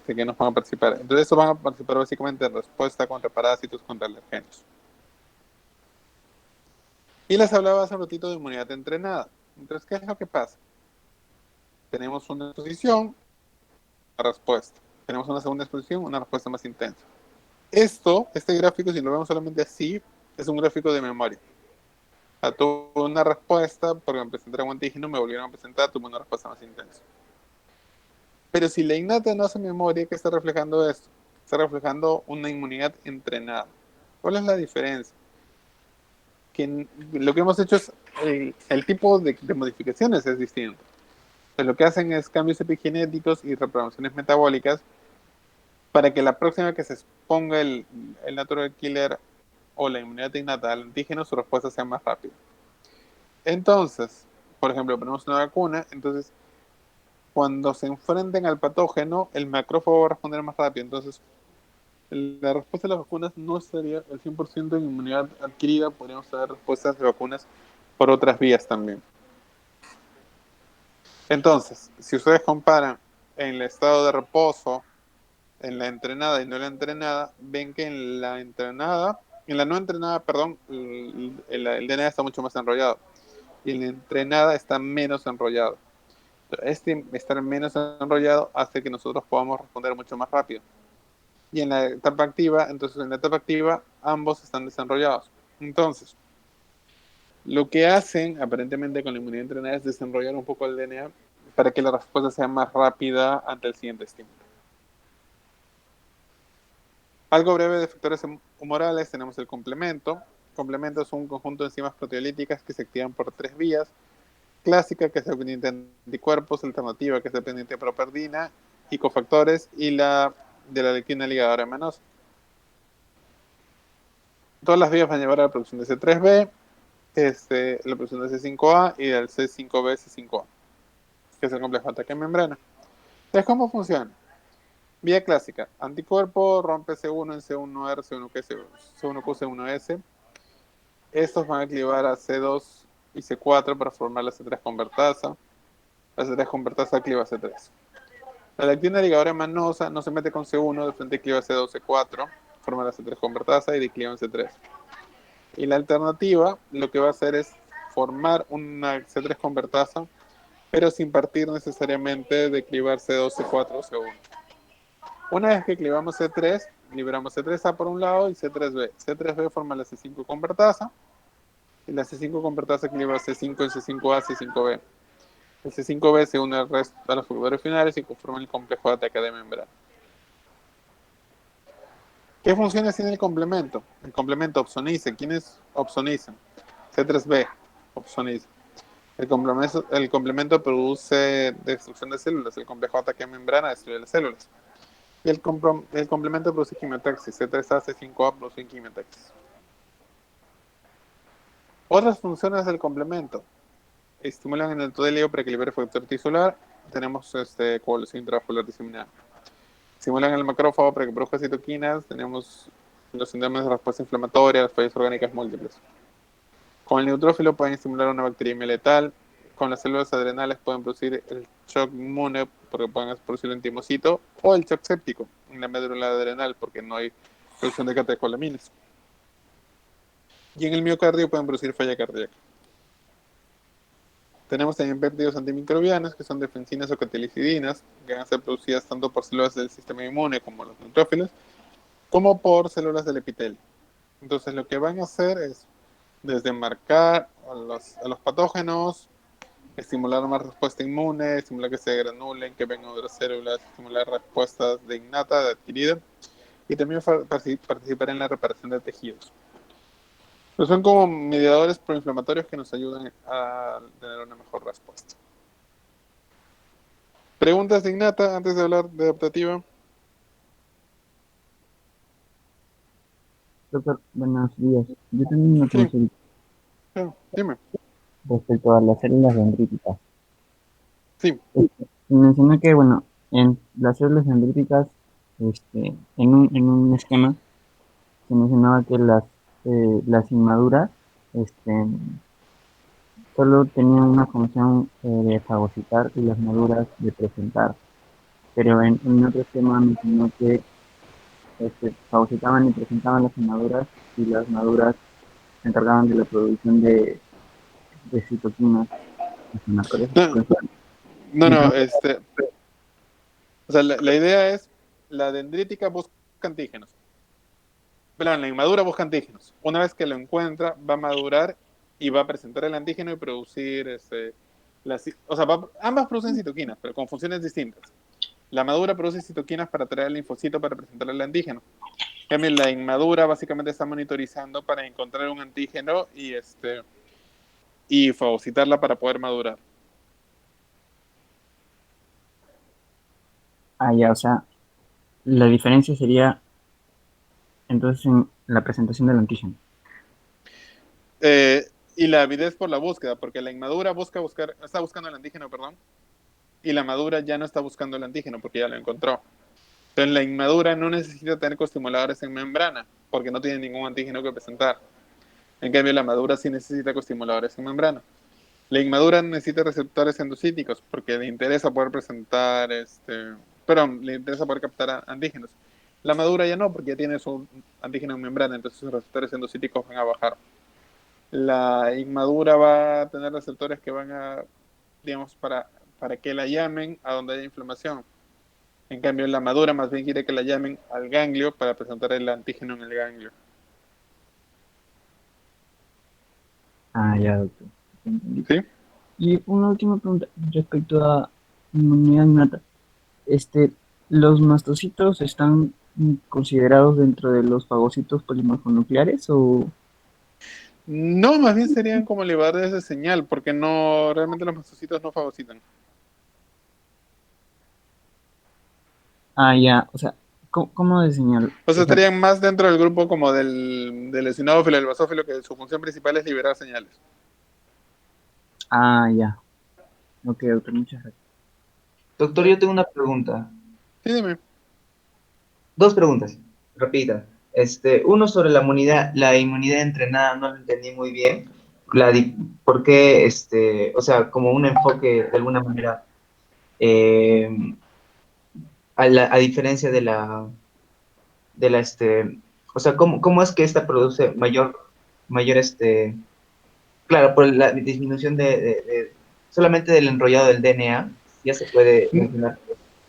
que nos van a participar. Entonces, estos van a participar básicamente en respuesta contra parásitos, contra alergenos. Y les hablaba hace un ratito de inmunidad entrenada. Entonces, ¿qué es lo que pasa? Tenemos una exposición, una respuesta. Tenemos una segunda exposición, una respuesta más intensa. Este gráfico, si lo vemos solamente así, es un gráfico de memoria. O sea, tuve una respuesta porque me presentaron un antígeno, me volvieron a presentar, tuve una respuesta más intensa. Pero si la innata no hace memoria, ¿qué está reflejando esto? Está reflejando una inmunidad entrenada. ¿Cuál es la diferencia? Que lo que hemos hecho es el tipo de modificaciones es distinto. Entonces, lo que hacen es cambios epigenéticos y reprogramaciones metabólicas para que la próxima que se exponga el natural killer o la inmunidad innata al antígeno, su respuesta sea más rápida. Entonces, por ejemplo, ponemos una vacuna, entonces cuando se enfrenten al patógeno, el macrófago va a responder más rápido. Entonces, la respuesta de las vacunas no sería el 100% en inmunidad adquirida, podríamos dar respuestas de vacunas por otras vías también. Entonces, si ustedes comparan en el estado de reposo, en la entrenada y no la entrenada, ven que en la no entrenada, perdón, el DNA está mucho más enrollado y en la entrenada está menos enrollado. Este estar menos enrollado hace que nosotros podamos responder mucho más rápido. Y en la etapa activa, entonces en la etapa activa ambos están desenrollados. Entonces, lo que hacen aparentemente con la inmunidad entrenada es desenrollar un poco el DNA para que la respuesta sea más rápida ante el siguiente estímulo. Algo breve de factores humorales, tenemos el complemento. Complemento es un conjunto de enzimas proteolíticas que se activan por tres vías. Clásica, que es dependiente de anticuerpos, alternativa, que es dependiente de properdina, y cofactores, y la de la lectina ligadora manosa. Todas las vías van a llevar a la producción de C3b, la producción de C5a y del C5b, C5a, que es el complejo de ataque en membrana. Entonces, ¿cómo funciona? Vía clásica, anticuerpo rompe C1 en C1R, C1Q, C1Q, C1S. Estos van a clivar a C2 y C4 para formar la C3 convertasa. La C3 convertasa cliva C3. La lectina ligadora manosa no se mete con C1, de frente cliva C2, C4, forma la C3 convertasa y decliva en C3. Y la alternativa lo que va a hacer es formar una C3 convertasa, pero sin partir necesariamente de clivar C2, C4 o C1. Una vez que clivamos C3, liberamos C3A por un lado y C3B. C3B forma la C5 convertasa y la C5 convertasa cliva C5 en C5A, C5B. El C5B se une al resto de los factores finales y conforma el complejo de ataque de membrana. ¿Qué funciones tiene el complemento? El complemento opsoniza. ¿Quiénes opsonizan? C3B opsoniza. El complemento produce destrucción de células. El complejo de ataque de membrana destruye las células. Y el complemento produce quimiotaxis. C3A, C5A producen quimiotaxis. Otras funciones del complemento. Estimulan el endotelio para equilibrar el factor tisular. Tenemos coagulación intravascular diseminada. Estimulan el macrófago para que produzca citoquinas. Tenemos los síndromes de respuesta inflamatoria, las fallas orgánicas múltiples. Con el neutrófilo pueden estimular una bacteriemia letal. Con las células adrenales pueden producir el shock inmune porque pueden producir el antimocito o el shock séptico en la médula adrenal porque no hay producción de catecolaminas. Y en el miocardio pueden producir falla cardíaca. Tenemos también péptidos antimicrobianos que son defensinas o catilicidinas que van a ser producidas tanto por células del sistema inmune como los neutrófilos como por células del epitelio. Entonces lo que van a hacer es desde marcar a los patógenos, estimular más respuesta inmune, estimular que se granulen, que vengan otras células, estimular respuestas de innata, de adquirida, y también participar en la reparación de tejidos. Pues son como mediadores proinflamatorios que nos ayudan a tener una mejor respuesta. ¿Preguntas de innata antes de hablar de adaptativa? Doctor, buenos días. Yo tengo una Sí, consulta claro, dime. respecto a las células dendríticas. Sí. Mencionó que, bueno, en las células dendríticas, en un esquema, se mencionaba que las inmaduras, este, solo tenían una función de fagocitar y las maduras de presentar. Pero en otro esquema mencionó que fagocitaban y presentaban las inmaduras y las maduras se encargaban de la producción de citoquinas. Me acuerdo. No, no, no, Entonces, o sea, la idea es, la dendrítica busca antígenos. Perdón, la inmadura busca antígenos. Una vez que lo encuentra, va a madurar y va a presentar el antígeno y producir, o sea, ambas producen citoquinas, pero con funciones distintas. La madura produce citoquinas para atraer el linfocito para presentar el antígeno. También la inmadura básicamente está monitorizando para encontrar un antígeno y fagocitarla para poder madurar. ya, o sea, la diferencia sería entonces en la presentación del antígeno. Eh, y la avidez por la búsqueda, porque la inmadura está buscando el antígeno, perdón, y la madura ya no está buscando el antígeno porque ya lo encontró. Entonces la inmadura no necesita tener coestimuladores en membrana porque no tiene ningún antígeno que presentar. En cambio la madura sí necesita coestimuladores en membrana. La inmadura necesita receptores endocíticos porque le interesa poder presentar, perdón, le interesa poder captar antígenos. La madura ya no porque ya tiene su antígeno en membrana, entonces sus receptores endocíticos van a bajar. La inmadura va a tener receptores que van a, digamos, para que la llamen a donde haya inflamación. En cambio, la madura más bien quiere que la llamen al ganglio para presentar el antígeno en el ganglio. Ya, doctor. Entendí. ¿Sí? Y una última pregunta respecto a inmunidad innata. Este, ¿Los mastocitos están considerados dentro de los fagocitos polimorfonucleares o No, más bien serían como elevadores de señal, porque no, realmente los mastocitos no fagocitan. ya, o sea, cómo diseñar? O O sea, sea, estarían más dentro del grupo como del eosinófilo, del basófilo, que su función principal es liberar señales. ya. Ok, ok, muchas gracias. Doctor, ¿Ya? yo tengo una pregunta. Sí, dime. Dos preguntas, rapidita. Uno sobre la inmunidad entrenada, no lo entendí muy bien. ¿Por qué, o sea, como un enfoque de alguna manera, eh, a diferencia o sea, ¿cómo es que esta produce mayor, claro, por la disminución solamente del enrollado del DNA, ya se puede mencionar.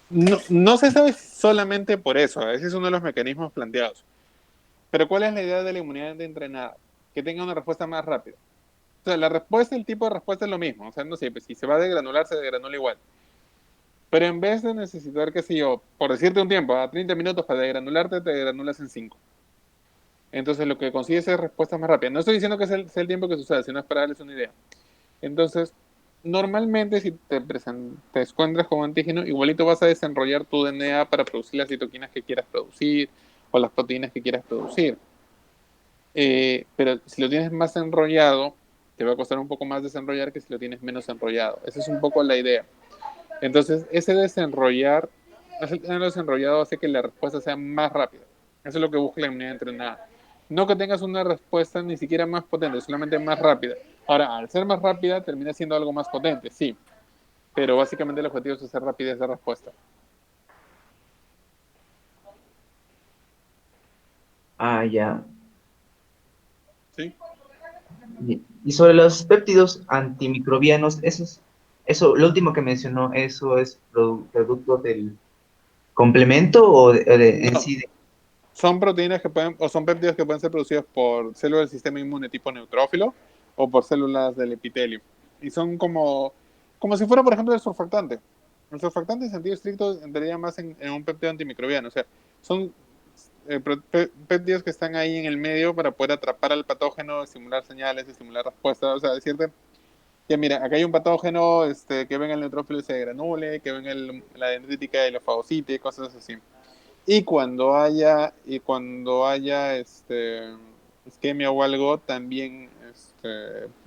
No, no se sabe solamente por eso, ese es uno de los mecanismos planteados. Pero ¿cuál es la idea de la inmunidad de entrenada? Que tenga una respuesta más rápida. O sea, la respuesta, el tipo de respuesta es lo mismo. O sea, no sé, pues, si se va a degranular, se degranula igual. Pero en vez de necesitar, qué sé yo, por decirte un tiempo, a 30 minutos para degranularte, te degranulas en 5. Entonces lo que consigues es respuestas más rápidas. No estoy diciendo que sea el tiempo que suceda, sino es para darles una idea. Entonces, normalmente si te encuentras con antígeno, igualito vas a desenrollar tu DNA para producir las citoquinas que quieras producir o las proteínas que quieras producir. Pero si lo tienes más enrollado, te va a costar un poco más desenrollar que si lo tienes menos enrollado. Esa es un poco la idea. Entonces, ese tenerlo desenrollado hace que la respuesta sea más rápida. Eso es lo que busca la inmunidad entrenada. No que tengas una respuesta ni siquiera más potente, solamente más rápida. Ahora, al ser más rápida, termina siendo algo más potente, sí. Pero básicamente el objetivo es hacer rapidez de respuesta. Ah, ya. ¿Sí? Y sobre los péptidos antimicrobianos, eso, lo último que mencionó, ¿eso es producto del complemento en No. sí? Son proteínas que pueden, o son péptidos que pueden ser producidos por células del sistema inmune tipo neutrófilo o por células del epitelio. Y son como si fuera, por ejemplo, el surfactante. El surfactante en sentido estricto entraría más en un péptido antimicrobiano. O sea, son péptidos que están ahí en el medio para poder atrapar al patógeno, estimular señales, estimular respuestas. O sea, decirte, ya mira, acá hay un patógeno que ven el neutrófilo y se granule, que ven la dendrítica y la fagocite, cosas así. Y cuando haya isquemia o algo, también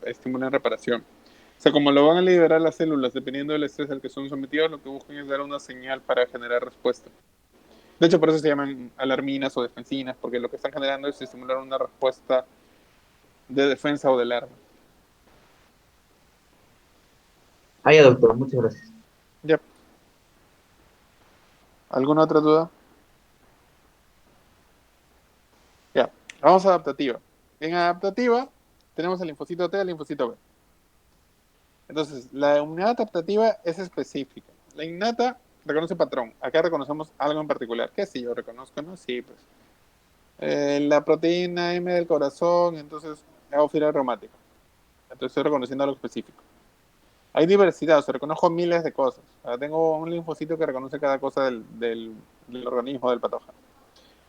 estimulan reparación. O sea, como lo van a liberar las células dependiendo del estrés al que son sometidos, lo que buscan es dar una señal para generar respuesta. De hecho, por eso se llaman alarminas o defensinas, porque lo que están generando es estimular una respuesta de defensa o de alarma. Ah, ya, doctor, muchas gracias. Ya. ¿Alguna otra duda? Ya. Vamos a adaptativa. En adaptativa tenemos el linfocito T y el linfocito B. Entonces, la inmunidad adaptativa es específica. La innata reconoce patrón. Acá reconocemos algo en particular. ¿Qué si yo reconozco? ¿No? Sí, pues. La proteína M del corazón, entonces hago fibra reumática. Entonces estoy reconociendo algo específico. Hay diversidad, o sea, reconozco miles de cosas. O sea, tengo un linfocito que reconoce cada cosa del organismo, del patógeno.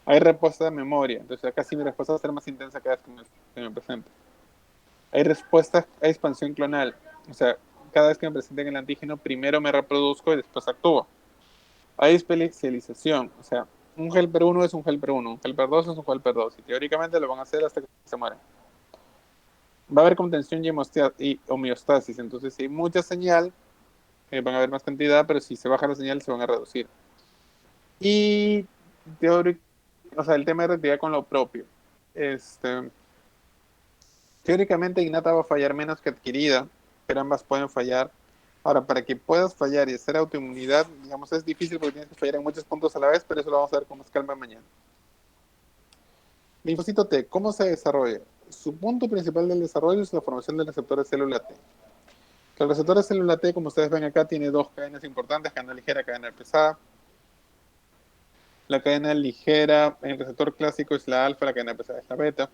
Hay respuesta de memoria, entonces acá sí mi respuesta va a ser más intensa cada vez que me presente. Hay respuesta a expansión clonal, o sea, cada vez que me presenten el antígeno, primero me reproduzco y después actúo. Hay especialización, o sea, un helper 1 es un helper 1, un helper 2 es un helper 2, y teóricamente lo van a hacer hasta que se mueren. Va a haber contención y homeostasis, entonces si hay mucha señal, van a haber más cantidad, pero si se baja la señal se van a reducir. Y o sea, el tema de reactividad con lo propio. Este, Teóricamente innata va a fallar menos que adquirida, pero ambas pueden fallar. Ahora, para que puedas fallar y hacer autoinmunidad, digamos, es difícil porque tienes que fallar en muchos puntos a la vez, pero eso lo vamos a ver con más calma mañana. Linfocito T, ¿cómo se desarrolla? Su punto principal del desarrollo es la formación del receptor de célula T. El receptor de célula T, como ustedes ven acá, tiene dos cadenas importantes, cadena ligera, cadena pesada. La cadena ligera, el receptor clásico es la alfa, la cadena pesada es la beta.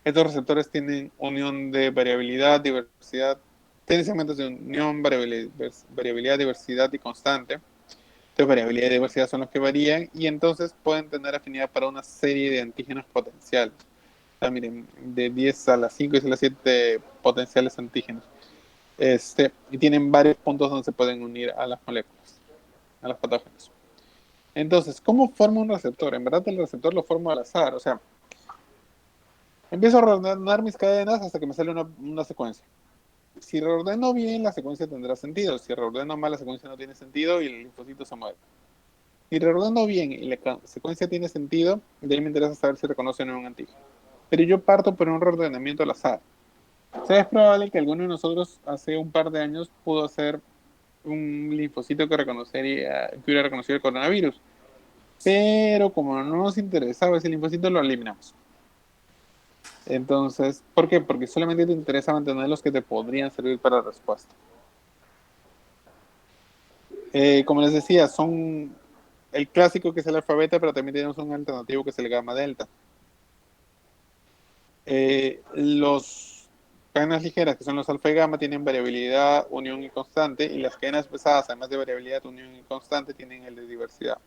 Estos receptores tienen unión de variabilidad, diversidad, tienen segmentos de unión, variabilidad, diversidad y constante. Entonces, variabilidad y diversidad son los que varían y entonces pueden tener afinidad para una serie de antígenos potenciales. O sea, miren, de 10 a las 5 y a las 7 potenciales antígenos. Y tienen varios puntos donde se pueden unir a las moléculas, a los patógenos. Entonces, ¿cómo forma un receptor? En verdad el receptor lo formo al azar, o sea, empiezo a reordenar mis cadenas hasta que me sale una secuencia. Si reordeno bien, la secuencia tendrá sentido. Si reordeno mal, la secuencia no tiene sentido y el linfocito se muere. Si reordeno bien y la secuencia tiene sentido, de ahí me interesa saber si reconoce o no un antígeno. Pero yo parto por un reordenamiento al azar. O sea, es probable que alguno de nosotros hace un par de años pudo hacer un linfocito que hubiera reconocido el coronavirus. Pero como no nos interesaba ese linfocito, lo eliminamos. Entonces, ¿por qué? Porque solamente te interesa mantener los que te podrían servir para la respuesta. Como les decía, son el clásico que es el alfa beta, pero también tenemos un alternativo que es el gamma delta. Los cadenas ligeras, que son los alfa y gamma, tienen variabilidad, unión y constante, y las cadenas pesadas, además de variabilidad, unión y constante, tienen el de diversidad.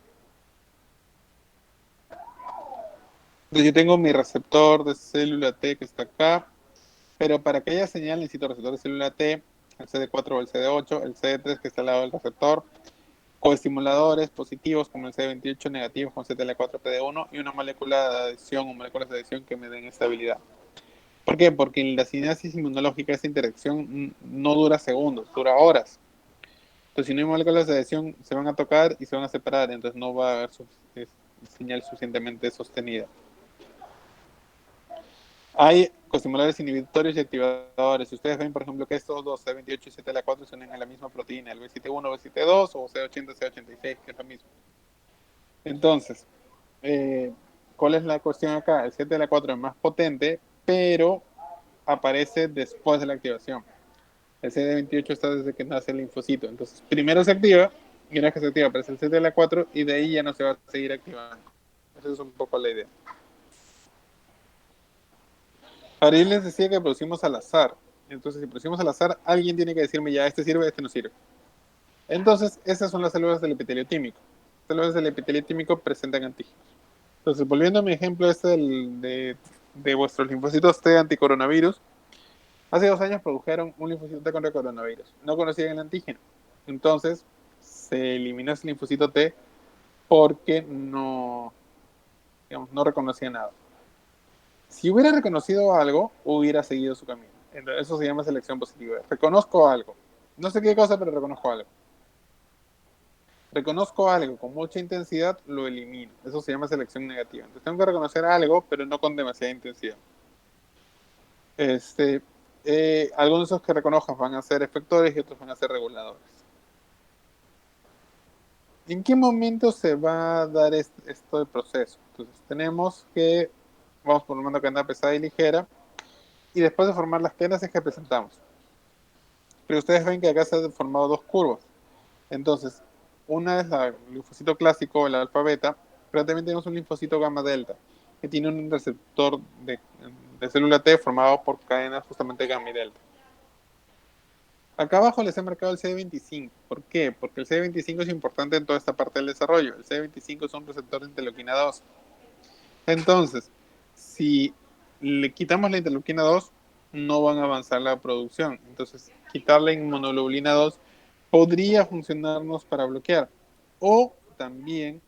Entonces yo tengo mi receptor de célula T que está acá, pero para que haya señal necesito receptor de célula T, el CD4 o el CD8, el CD3 que está al lado del receptor, coestimuladores positivos como el CD28, negativos con CTLA4PD1 y una molécula de adhesión o moléculas de adhesión que me den estabilidad. ¿Por qué? Porque en la sinapsis inmunológica esta interacción no dura segundos, dura horas. Entonces, si no hay moléculas de adhesión, se van a tocar y se van a separar, entonces no va a haber señal suficientemente sostenida. Hay coestimuladores inhibitorios y activadores. Si ustedes ven, por ejemplo, que estos dos, C28 y CTLA4, se unen a la misma proteína, el B71, B72 o C80, C86, que es lo mismo. Entonces, ¿cuál es la cuestión acá? El CTLA4 es más potente, pero aparece después de la activación. El CD28 está desde que nace el linfocito. Entonces, primero se activa, y una vez que se activa aparece el CTLA4 y de ahí ya no se va a seguir activando. Esa es un poco la idea. Ahora, yo les decía que producimos al azar. Entonces, si producimos al azar, alguien tiene que decirme ya, este sirve, este no sirve. Entonces, esas son las células del epitelio tímico. Las células del epitelio tímico presentan antígenos. Entonces, volviendo a mi ejemplo de vuestros linfocitos T anticoronavirus, hace 2 años produjeron un linfocito T contra coronavirus. No conocían el antígeno. Entonces, se eliminó ese linfocito T porque no, digamos, no reconocía nada. Si hubiera reconocido algo, hubiera seguido su camino. Entonces, eso se llama selección positiva. Reconozco algo. No sé qué cosa, pero reconozco algo. Reconozco algo con mucha intensidad, lo elimino. Eso se llama selección negativa. Entonces tengo que reconocer algo, pero no con demasiada intensidad. Algunos de esos que reconozcas van a ser efectores y otros van a ser reguladores. ¿En qué momento se va a dar esto de proceso? Entonces tenemos que, vamos formando cadena pesada y ligera, y después de formar las cadenas es que presentamos. Pero ustedes ven que acá se han formado dos curvas. Entonces, una es el linfocito clásico, el alfa beta, pero también tenemos un linfocito gamma delta, que tiene un receptor de célula T formado por cadenas justamente gamma y delta. Acá abajo les he marcado el CD25. ¿Por qué? Porque el CD25 es importante en toda esta parte del desarrollo. El CD25 es un receptor de interleuquina 2. Entonces, si le quitamos la interleuquina 2, no van a avanzar la producción. Entonces, quitarle inmunoglobulina 2 podría funcionarnos para bloquear. O también,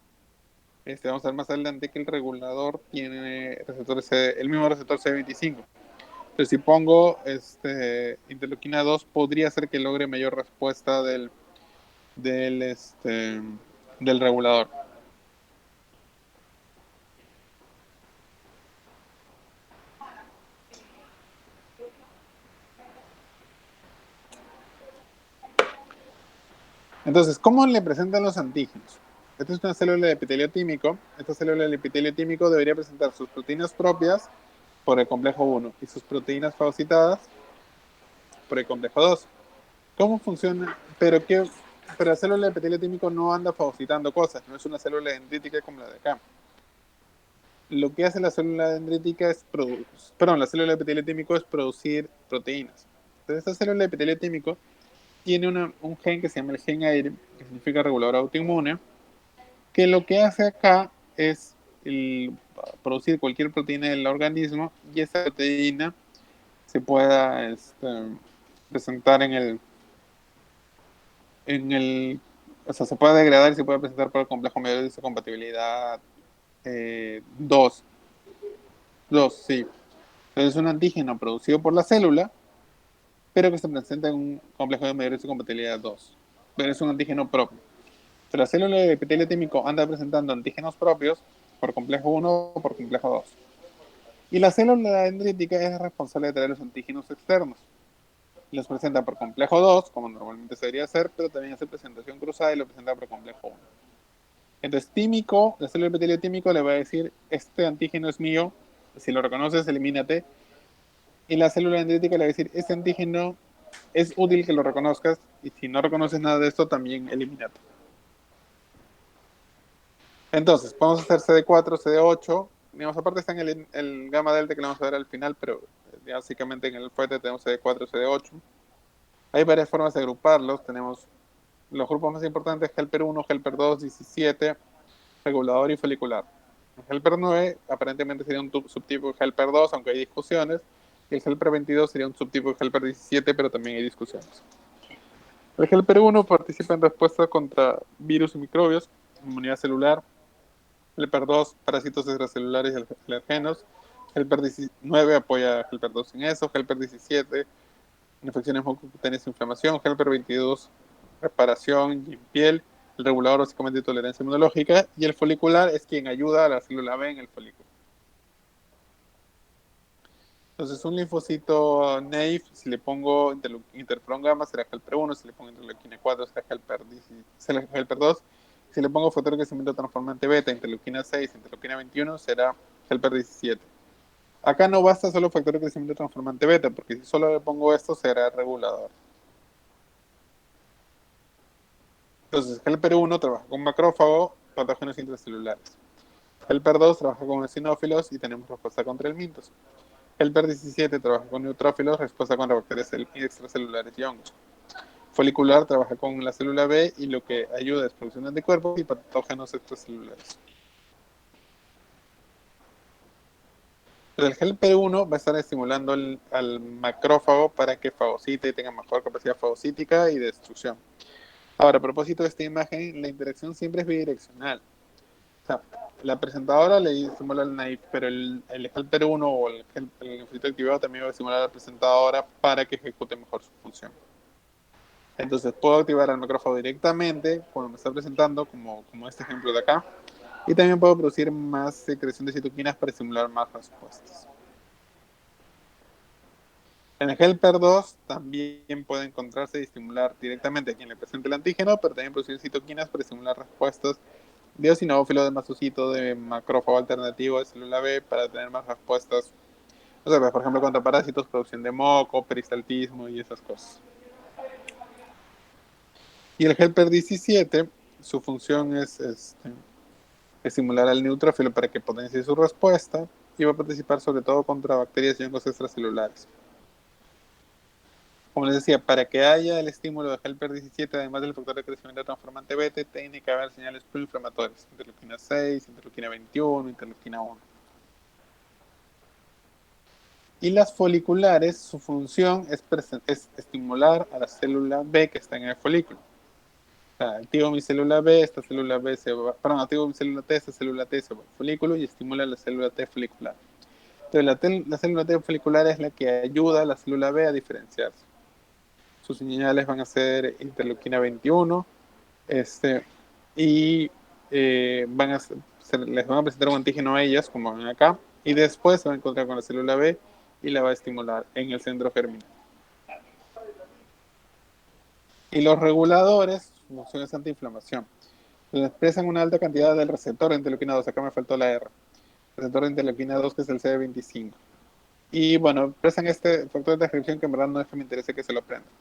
vamos a ver más adelante que el regulador tiene el mismo receptor CD25. Entonces, si pongo interleuquina 2, podría ser que logre mayor respuesta del, del regulador. Entonces, ¿cómo le presentan los antígenos? Esta es una célula de epitelio tímico. Esta célula del epitelio tímico debería presentar sus proteínas propias por el complejo 1 y sus proteínas fagocitadas por el complejo 2. ¿Cómo funciona? Pero la célula de epitelio tímico no anda fagocitando cosas, no es una célula dendrítica como la de acá. Lo que hace la célula dendrítica es la célula de epitelio tímico es producir proteínas. Entonces, esta célula de epitelio tímico tiene un gen que se llama el gen AIRE, que significa regulador autoinmune, que lo que hace acá es producir cualquier proteína del organismo y esa proteína se pueda presentar en el O sea, se puede degradar y se puede presentar por el complejo medio de histocompatibilidad 2. 2, sí. Entonces es un antígeno producido por la célula, pero que se presenta en un complejo de mayor histocompatibilidad 2. Pero es un antígeno propio. Si la célula de epitelio tímico anda presentando antígenos propios por complejo 1 o por complejo 2. Y la célula dendrítica es responsable de traer los antígenos externos. Los presenta por complejo 2, como normalmente se debería hacer, pero también hace presentación cruzada y lo presenta por complejo 1. Entonces, tímico, la célula de epitelio tímico le va a decir, este antígeno es mío, si lo reconoces, elimínate. Y la célula dendrítica le va a decir, este antígeno es útil que lo reconozcas, y si no reconoces nada de esto, también elimínate. Entonces, podemos hacer CD4, CD8. Digamos, aparte está en el gamma delta que le vamos a ver al final, pero básicamente en el fuete tenemos CD4, CD8. Hay varias formas de agruparlos. Tenemos los grupos más importantes: helper 1, helper 2, 17, regulador y folicular. El helper 9 aparentemente sería un subtipo de helper 2, aunque hay discusiones. Y el helper 22 sería un subtipo de helper 17, pero también hay discusiones. El helper 1 participa en respuestas contra virus y microbios, inmunidad celular. Helper 2, parásitos extracelulares y alergenos. Helper 19 apoya a Helper 2 en eso. Helper 17, infecciones mucocutáneas e inflamación. Helper 22, reparación y en piel. El regulador básicamente de tolerancia inmunológica. Y el folicular es quien ayuda a la célula B en el folículo. Entonces, un linfocito NAIF, si le pongo interferón gamma, será Helper 1. Si le pongo interleuquina 4, será Helper 2. Si le pongo factor de crecimiento transformante beta, interleuquina 6, interleuquina 21, será Helper 17. Acá no basta solo factor de crecimiento transformante beta, porque si solo le pongo esto, será regulador. Entonces, Helper 1 trabaja con macrófago, patógenos intracelulares. Helper 2 trabaja con eosinófilos y tenemos respuesta contra el mintos. Helper 17 trabaja con neutrófilos, respuesta contra bacterias extracelulares y hongos. Folicular trabaja con la célula B y lo que ayuda es producción de anticuerpos y patógenos extracelulares. El helper 1 va a estar estimulando al macrófago para que fagocite y tenga mejor capacidad fagocítica y de destrucción. Ahora, a propósito de esta imagen, la interacción siempre es bidireccional. O sea, la presentadora le estimula al naive, pero el helper 1 o el linfocito activado también va a estimular a la presentadora para que ejecute mejor su función. Entonces puedo activar al macrófago directamente cuando me está presentando, como este ejemplo de acá, y también puedo producir más secreción de citoquinas para estimular más respuestas. En el helper 2 también puede encontrarse y estimular directamente a quien le presente el antígeno, pero también producir citoquinas para estimular respuestas de eosinófilo, de mastocito, de macrófago alternativo, de célula B, para tener más respuestas, o sea, por ejemplo, contra parásitos, producción de moco, peristaltismo y esas cosas. Y el helper 17, su función es estimular al neutrófilo para que potencie su respuesta y va a participar sobre todo contra bacterias y hongos extracelulares. Como les decía, para que haya el estímulo de helper 17, además del factor de crecimiento transformante beta, tiene que haber señales proinflamatorias, interleuquina 6, interleuquina 21, interleuquina 1. Y las foliculares, su función es estimular a la célula B que está en el folículo. O sea, activo mi célula B, esta célula B se va, perdón, activo mi célula T, esta célula T se va al folículo y estimula la célula T folicular. Entonces, la célula T folicular es la que ayuda a la célula B a diferenciarse. Sus señales van a ser interleuquina 21, y les van a presentar un antígeno a ellas, como ven acá, y después se va a encontrar con la célula B y la va a estimular en el centro germinal. Y los reguladores, su función es antiinflamación. Expresan una alta cantidad del receptor de interleuquina 2, acá me faltó la R. Receptor de interleuquina 2, que es el CD25. Y bueno, expresan este factor de transcripción que en verdad no es que me interese que se lo aprendan.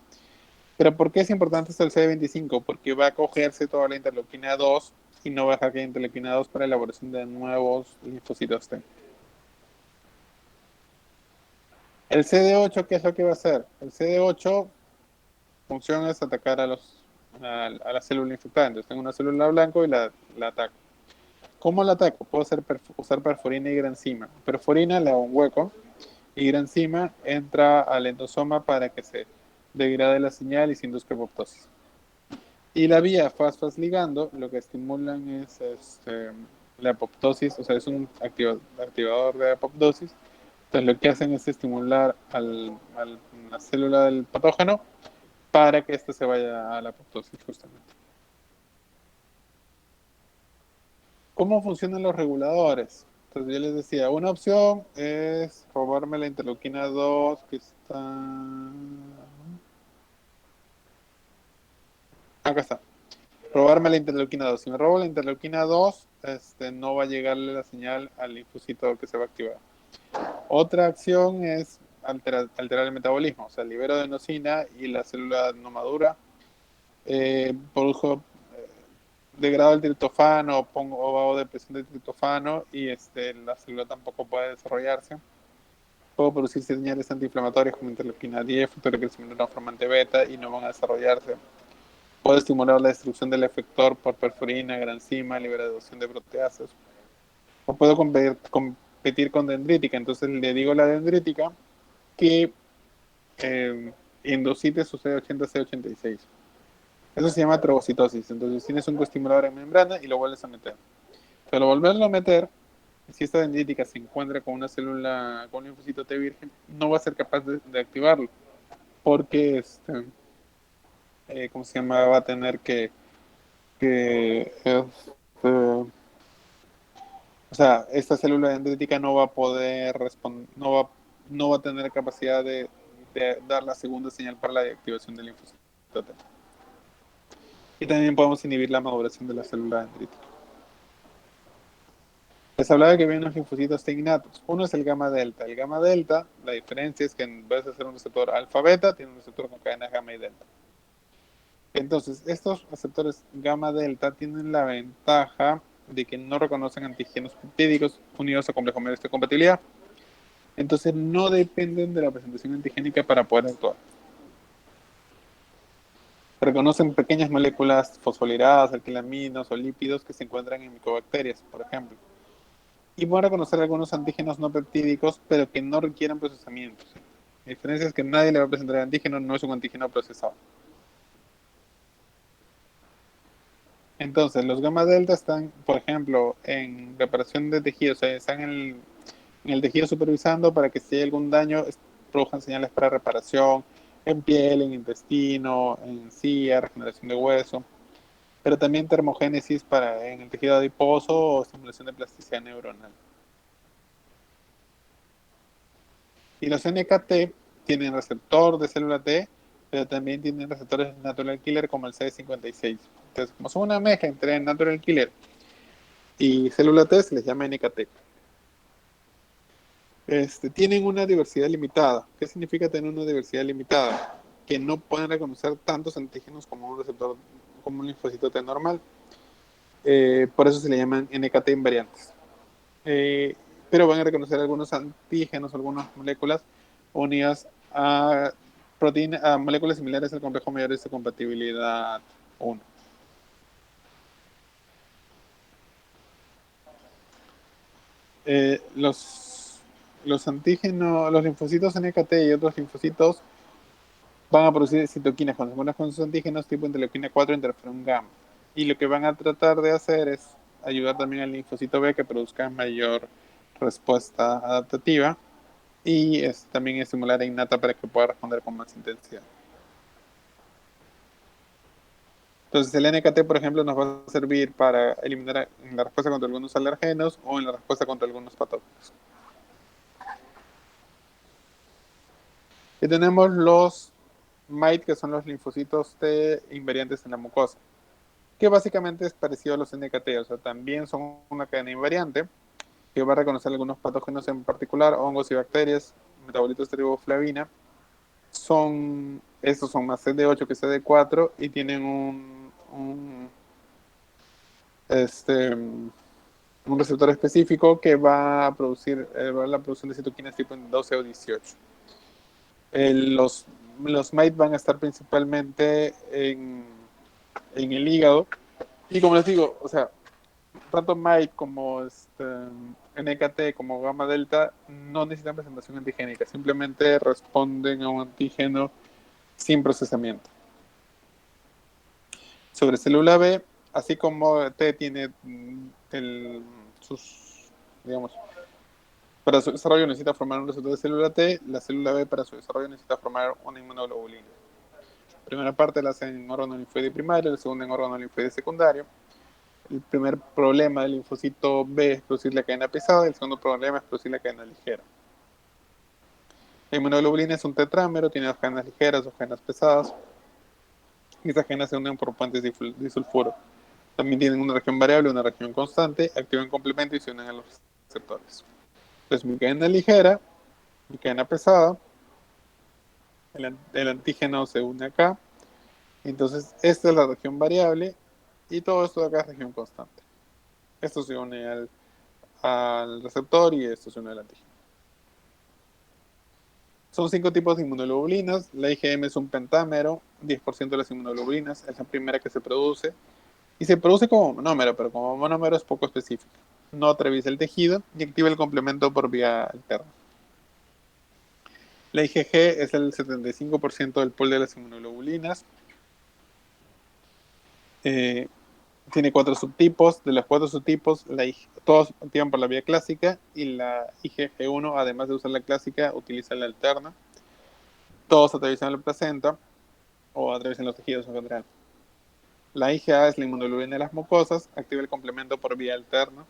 Pero ¿por qué es importante esto del CD25? Porque va a cogerse toda la interleuquina 2 y no va a dejar que haya interleuquina 2 para la elaboración de nuevos linfocitos T. El CD8, ¿qué es lo que va a hacer? El CD8 función es atacar a la célula infectada. Entonces tengo una célula blanco y la ataco. ¿Cómo la ataco? Puedo usar perforina y granzima. Perforina le hago un hueco y granzima entra al endosoma para que se degrade la señal y se induzca apoptosis. Y la vía fast ligando lo que estimulan es la apoptosis, o sea, es un activador de apoptosis. Entonces lo que hacen es estimular la célula del patógeno para que ésta se vaya a la apoptosis justamente. ¿Cómo funcionan los reguladores? Entonces yo les decía, una opción es robarme la interleuquina 2 que está... Acá está. Robarme la interleuquina 2. Si me robo la interleuquina 2, no va a llegarle la señal al linfocito que se va a activar. Otra acción es alterar el metabolismo, o sea, libero adenosina y la célula no madura. Produjo degrado el triptofano o hago depresión del triptofano y la célula tampoco puede desarrollarse. Puedo producir señales antiinflamatorias como interleuquina 10, factor de crecimiento transformante beta y no van a desarrollarse. Puedo estimular la destrucción del efector por perforina, granzima, liberación de proteasas. O puedo competir con dendrítica. Entonces le digo a la dendrítica que endocite sucede 80C86. Eso se llama trombocitosis. Entonces tienes un coestimulador en membrana y lo vuelves a meter. Pero volverlo a meter, si esta dendrítica se encuentra con una célula, con un linfocito T virgen, no va a ser capaz de activarlo. Porque, ¿cómo se llama? Va a tener o sea, esta célula dendrítica no va a poder responder, no va a tener capacidad de dar la segunda señal para la activación del linfocito T. Y también podemos inhibir la maduración de la célula dendrítica. Les hablaba que había unos linfocitos T innatos. Uno es el gamma delta. El gamma delta, la diferencia es que en vez de ser un receptor alfa beta, tiene un receptor con cadenas gamma y delta. Entonces, estos receptores gamma delta tienen la ventaja de que no reconocen antígenos peptídicos unidos a complejo medio de compatibilidad. Entonces, no dependen de la presentación antigénica para poder actuar. Reconocen pequeñas moléculas fosfoliladas, alquilaminos o lípidos que se encuentran en micobacterias, por ejemplo. Y pueden reconocer algunos antígenos no peptídicos, pero que no requieran procesamiento. La diferencia es que nadie le va a presentar el antígeno, no es un antígeno procesado. Entonces, los gamma delta están, por ejemplo, en reparación de tejidos, o sea, están en el tejido supervisando para que si hay algún daño, produzcan señales para reparación en piel, en intestino, en encía, regeneración de hueso, pero también termogénesis en el tejido adiposo o estimulación de plasticidad neuronal. Y los NKT tienen receptor de célula T, pero también tienen receptores natural killer como el CD56. Entonces, como son una mezcla entre natural killer y célula T, se les llama NKT. Tienen una diversidad limitada. ¿Qué significa tener una diversidad limitada? Que no pueden reconocer tantos antígenos como un receptor, como un linfocito T normal. Por eso se le llaman NKT invariantes. Eh, pero van a reconocer algunos antígenos, algunas moléculas unidas a moléculas similares al complejo mayor de compatibilidad 1. Los antígenos, los linfocitos NKT y otros linfocitos van a producir citoquinas cuando se encuentran con sus antígenos tipo interleuquina 4 interferón gamma. Y lo que van a tratar de hacer es ayudar también al linfocito B que produzca mayor respuesta adaptativa y también estimular a innata para que pueda responder con más intensidad. Entonces el NKT, por ejemplo, nos va a servir para eliminar en la respuesta contra algunos alergenos o en la respuesta contra algunos patógenos. Y tenemos los MITE, que son los linfocitos T invariantes en la mucosa, que básicamente es parecido a los NKT, o sea, también son una cadena invariante que va a reconocer algunos patógenos en particular, hongos y bacterias, metabolitos de riboflavina. Estos son más CD8 que CD4 y tienen un receptor específico que va a producir la producción de citoquinas tipo 12 o 18. Los MITE van a estar principalmente en el hígado. Y como les digo, o sea, tanto MITE como NKT como gamma delta no necesitan presentación antigénica, simplemente responden a un antígeno sin procesamiento. Sobre célula B, así como T tiene sus, digamos, para su desarrollo necesita formar un receptor de célula T, la célula B para su desarrollo necesita formar una inmunoglobulina. La primera parte la hace en órgano linfoide primario, la segunda en órgano linfoide secundario. El primer problema del linfocito B es producir la cadena pesada, y el segundo problema es producir la cadena ligera. La inmunoglobulina es un tetrámero, tiene dos cadenas ligeras, dos cadenas pesadas, y estas cadenas se unen por puentes disulfuro. También tienen una región variable y una región constante, activan complemento y se unen a los receptores. Entonces mi cadena ligera, mi cadena pesada, el antígeno se une acá, entonces esta es la región variable y todo esto de acá es región constante. Esto se une al receptor y esto se une al antígeno. Son 5 tipos de inmunoglobulinas. La IgM es un pentámero, 10% de las inmunoglobulinas, es la primera que se produce. Y se produce como monómero, pero como monómero es poco específico. No atraviesa el tejido y activa el complemento por vía alterna. La IgG es el 75% del pool de las inmunoglobulinas. Tiene 4 subtipos. De los 4 subtipos, todos activan por la vía clásica y la IgG1, además de usar la clásica, utiliza la alterna. Todos atraviesan la placenta o atraviesan los tejidos en general. La IgA es la inmunoglobulina de las mucosas, activa el complemento por vía alterna.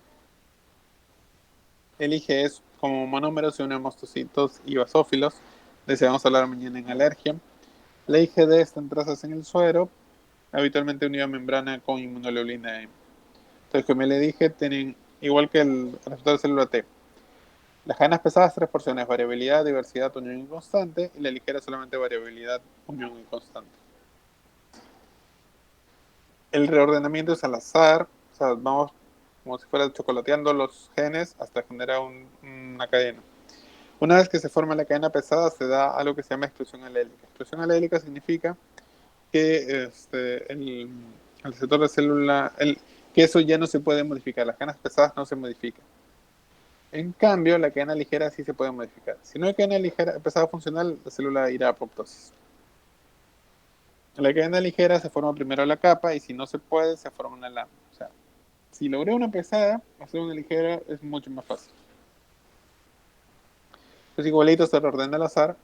El IgE es como monómero, se une a mastocitos y basófilos. De ese vamos a hablar mañana en alergia. La IgD está en trazas en el suero, habitualmente unida a membrana con inmunoglobulina E. Entonces, como le dije, tienen, igual que el receptor de célula T, las cadenas pesadas 3 porciones, variabilidad, diversidad, unión inconstante, y la ligera solamente variabilidad, unión inconstante. El reordenamiento es al azar, o sea, vamos como si fuera chocolateando los genes hasta generar una cadena. Una vez que se forma la cadena pesada, se da algo que se llama explosión alélica. Explosión alélica significa que el receptor de célula, que eso ya no se puede modificar, las cadenas pesadas no se modifican. En cambio, la cadena ligera sí se puede modificar. Si no hay cadena ligera, pesada funcional, la célula irá a apoptosis. En la cadena ligera se forma primero la capa y si no se puede, se forma una lámina. O sea, si logré una pesada, hacer una ligera es mucho más fácil. Entonces igualito se reordena al azar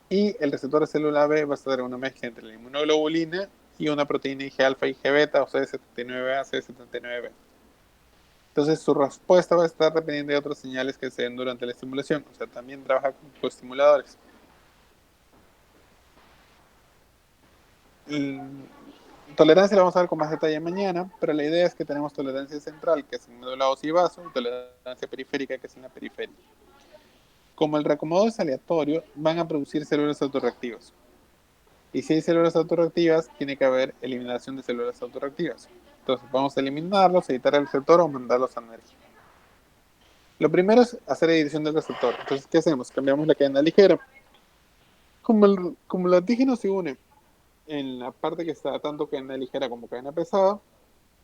y el receptor de célula B va a estar una mezcla entre la inmunoglobulina y una proteína Ig alfa y Ig beta o CD79A, CD79B. Entonces su respuesta va a estar dependiendo de otras señales que se den durante la estimulación. O sea, también trabaja con coestimuladores. Tolerancia la vamos a ver con más detalle mañana, pero la idea es que tenemos tolerancia central, que es en médula ósea y vaso, y tolerancia periférica, que es en la periferia. Como el reacomodo es aleatorio, van a producir células autorreactivas. Y si hay células autorreactivas, tiene que haber eliminación de células autorreactivas. Entonces vamos a eliminarlos, editar el receptor o mandarlos a energía. Lo primero es hacer edición del receptor. Entonces, ¿qué hacemos? Cambiamos la cadena ligera. Como el antígeno se une en la parte que está tanto cadena ligera como cadena pesada,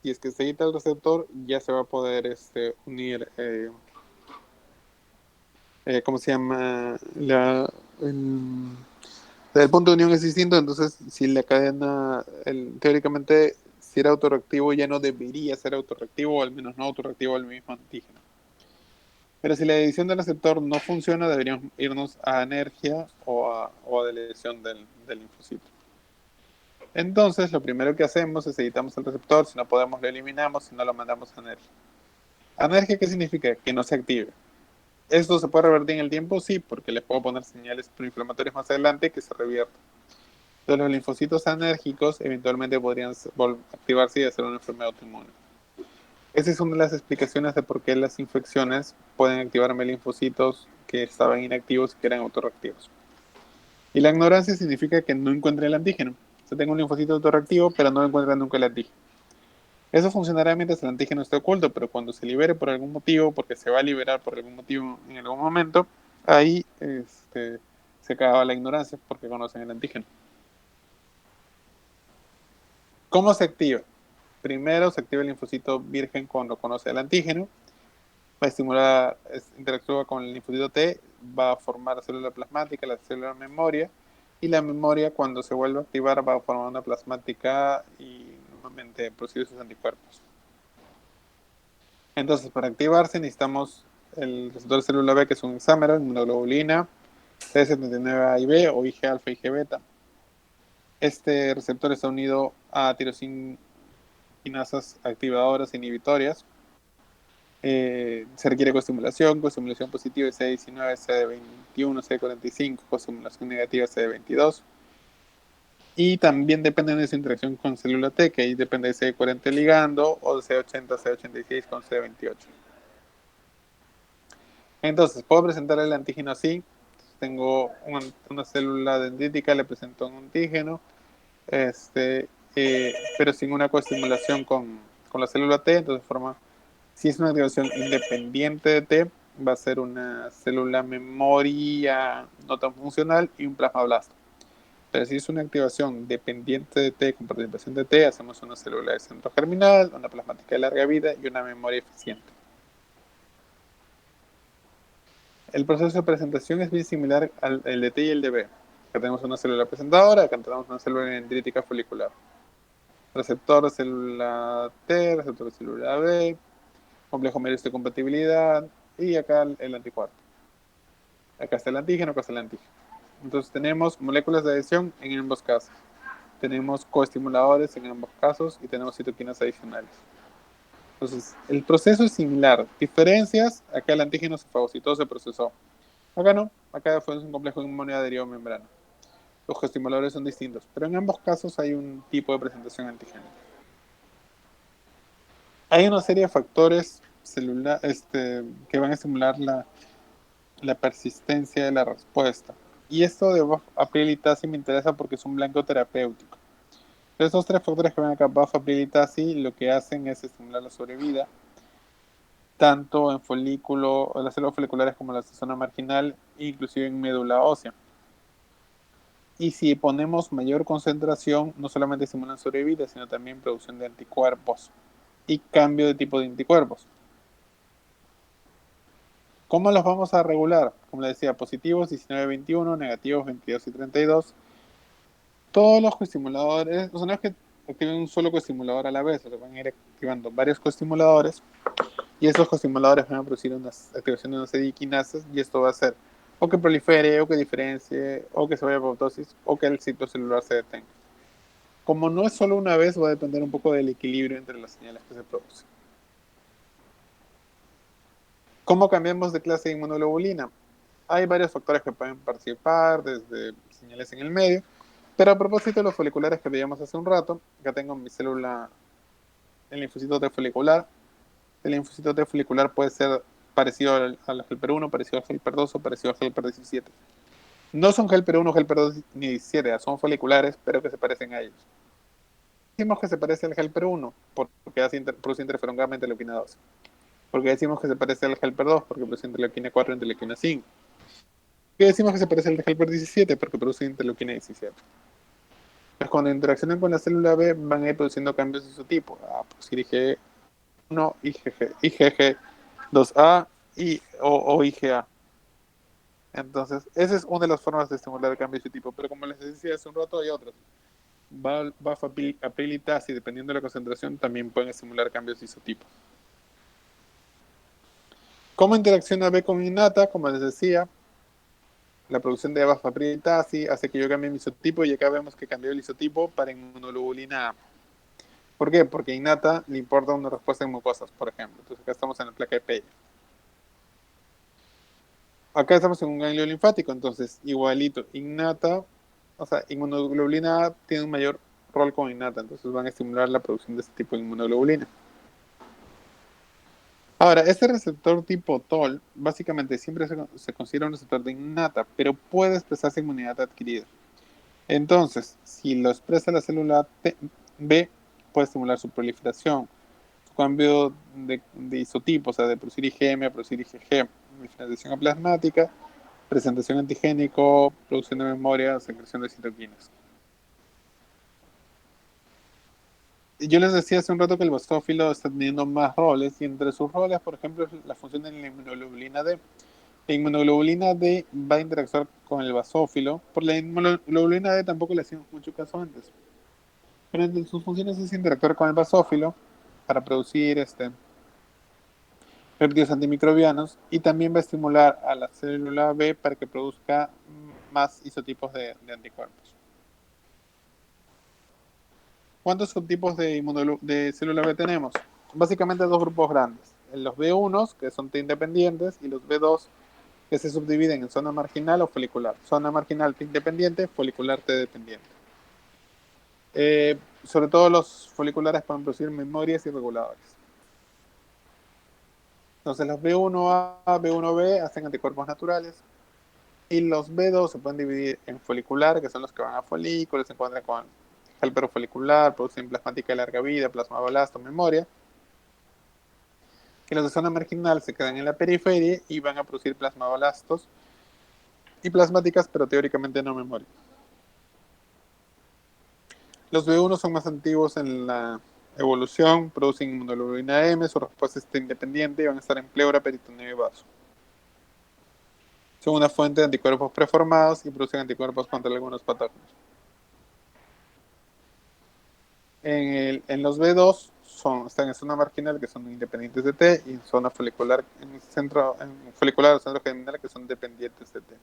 y es que se edita el receptor, ya se va a poder unir, ¿cómo se llama? El punto de unión es distinto, entonces si la cadena, teóricamente, si era autorreactivo, ya no debería ser autorreactivo, o al menos no autorreactivo al mismo antígeno. Pero si la edición del receptor no funciona, deberíamos irnos a energía o a deleción del linfocito. Entonces, lo primero que hacemos es editamos el receptor, si no podemos lo eliminamos, si no lo mandamos a energía. ¿Anergia qué significa? Que no se active. ¿Esto se puede revertir en el tiempo? Sí, porque les puedo poner señales proinflamatorias más adelante que se reviertan. Entonces, los linfocitos anérgicos eventualmente podrían activarse y hacer una enfermedad autoinmune. Esa es una de las explicaciones de por qué las infecciones pueden activarme linfocitos que estaban inactivos y que eran autorreactivos. Y la ignorancia significa que no encuentre el antígeno. O sea, tengo un linfocito autorreactivo, pero no encuentra nunca el antígeno. Eso funcionará mientras el antígeno esté oculto, pero cuando se libere por algún motivo, porque se va a liberar por algún motivo en algún momento, ahí se acaba la ignorancia porque conocen el antígeno. ¿Cómo se activa? Primero se activa el linfocito virgen cuando conoce el antígeno, va a estimular, interactúa con el linfocito T, va a formar la célula plasmática, la célula memoria, y la memoria cuando se vuelve a activar va a formar una plasmática y nuevamente producir sus anticuerpos. Entonces, para activarse necesitamos el receptor de célula B, que es un hexámero, inmunoglobulina, C79A y B, o Ig alfa y Ig beta. Este receptor está unido a tirosinas activadoras e inhibitorias. Se requiere coestimulación positiva CD19, CD21, CD45, coestimulación negativa CD22. Y también depende de su interacción con célula T, que ahí depende de CD40 ligando o de CD80, CD86 con CD28. Entonces, puedo presentar el antígeno así. Tengo una célula dendrítica, le presento un antígeno, pero sin una coestimulación con la célula T. Entonces, si es una activación independiente de T, va a ser una célula memoria no tan funcional y un plasmablasto. Pero si es una activación dependiente de T con participación de T, hacemos una célula de centro germinal, una plasmática de larga vida y una memoria eficiente. El proceso de presentación es bien similar al de T y el de B. Acá tenemos una célula presentadora, acá tenemos una célula dendrítica folicular. Receptor de célula T, receptor de célula B, complejo medio de compatibilidad y acá el anticuerpo. Acá está el antígeno, acá está el antígeno. Entonces tenemos moléculas de adhesión en ambos casos. Tenemos coestimuladores en ambos casos y tenemos citoquinas adicionales. Entonces, el proceso es similar. Diferencias, acá el antígeno se fagocitó, se procesó. Acá no, acá fue un complejo inmune adherido a membrana. Los coestimuladores son distintos, pero en ambos casos hay un tipo de presentación antigénica. Hay una serie de factores que van a estimular la persistencia de la respuesta. Y esto de BAFF-APRIL-ITASI me interesa porque es un blanco terapéutico. Estos tres factores que ven acá, BAFF-APRIL-ITASI, lo que hacen es estimular la sobrevida, tanto en las células foliculares como en la zona marginal, inclusive en médula ósea. Y si ponemos mayor concentración, no solamente estimulan sobrevida, sino también producción de anticuerpos y cambio de tipo de anticuerpos. ¿Cómo los vamos a regular? Como les decía, positivos 19, 21, negativos 22 y 32. Todos los coestimuladores, o sea, no es que activen un solo coestimulador a la vez, o sea, van a ir activando varios coestimuladores y esos coestimuladores van a producir una activación de unas quinasas y esto va a hacer o que prolifere, o que diferencie, o que se vaya a apoptosis, o que el ciclo celular se detenga. Como no es solo una vez, va a depender un poco del equilibrio entre las señales que se producen. ¿Cómo cambiamos de clase de inmunoglobulina? Hay varios factores que pueden participar, desde señales en el medio, pero a propósito de los foliculares que veíamos hace un rato, acá tengo mi célula, el linfocito T folicular. El linfocito T folicular puede ser parecido al helper 1, parecido al helper 2 o parecido al helper 17. No son helper 1, helper 2 ni 17, son foliculares, pero que se parecen a ellos. Decimos que se parece al helper 1 porque produce interferón gamma interleuquina 2. Porque decimos que se parece al helper 2 porque produce interleuquina 4 e interleuquina 5. ¿Qué decimos que se parece al helper 17? Porque produce interleuquina 17. Pues cuando interaccionan con la célula B van a ir produciendo cambios de su tipo. A producir IgG1, IgG2A o IgA. Entonces, esa es una de las formas de estimular el cambio de su tipo. Pero como les decía hace un rato, hay otras. BAFF-APRIL y TACI, dependiendo de la concentración, también pueden estimular cambios de isotipo. ¿Cómo interacciona B con innata? Como les decía, la producción de BAFF-APRIL y TACI hace que yo cambie mi isotipo y acá vemos que cambió el isotipo para inmunoglobulina A. ¿Por qué? Porque innata le importa una respuesta en mucosas, por ejemplo. Entonces acá estamos en la placa de Peyerl. Acá estamos en un ganglio linfático, entonces igualito, innata, o sea, inmunoglobulina A tiene un mayor rol con innata, entonces van a estimular la producción de este tipo de inmunoglobulina. Ahora, este receptor tipo TOL, básicamente siempre se considera un receptor de innata, pero puede expresarse inmunidad adquirida. Entonces, si lo expresa la célula B, puede estimular su proliferación, su cambio de isotipo, o sea, de producir IgM a producir IgG, diferenciación aplasmática, presentación antigénico, producción de memoria, secreción de citoquinas. Yo les decía hace un rato que el basófilo está teniendo más roles y entre sus roles, por ejemplo, es la función de la inmunoglobulina D. La inmunoglobulina D va a interactuar con el basófilo. Por la inmunoglobulina D tampoco le hacíamos mucho caso antes. Pero entre sus funciones es interactuar con el basófilo para producir péptidos antimicrobianos y también va a estimular a la célula B para que produzca más isotipos de anticuerpos. ¿Cuántos subtipos de célula B tenemos? Básicamente dos grupos grandes. Los B1, que son T independientes, y los B2, que se subdividen en zona marginal o folicular. Zona marginal T independiente, folicular T dependiente. Sobre todo los foliculares pueden producir memorias y reguladores. Entonces los B1A, B1B hacen anticuerpos naturales y los B2 se pueden dividir en folicular, que son los que van a folículos, se encuentran con helper folicular, producen plasmática de larga vida, plasmablasto, memoria. Y los de zona marginal se quedan en la periferia y van a producir plasmablastos y plasmáticas, pero teóricamente no memoria. Los B1 son más antiguos en la evolución, producen inmunoglobulina M, su respuesta está independiente y van a estar en pleura, peritoneo y vaso. Son una fuente de anticuerpos preformados y producen anticuerpos contra algunos patógenos. En los B2 están en zona marginal, que son independientes de T, y en zona folicular, en folicular o centro germinal, que son dependientes de T.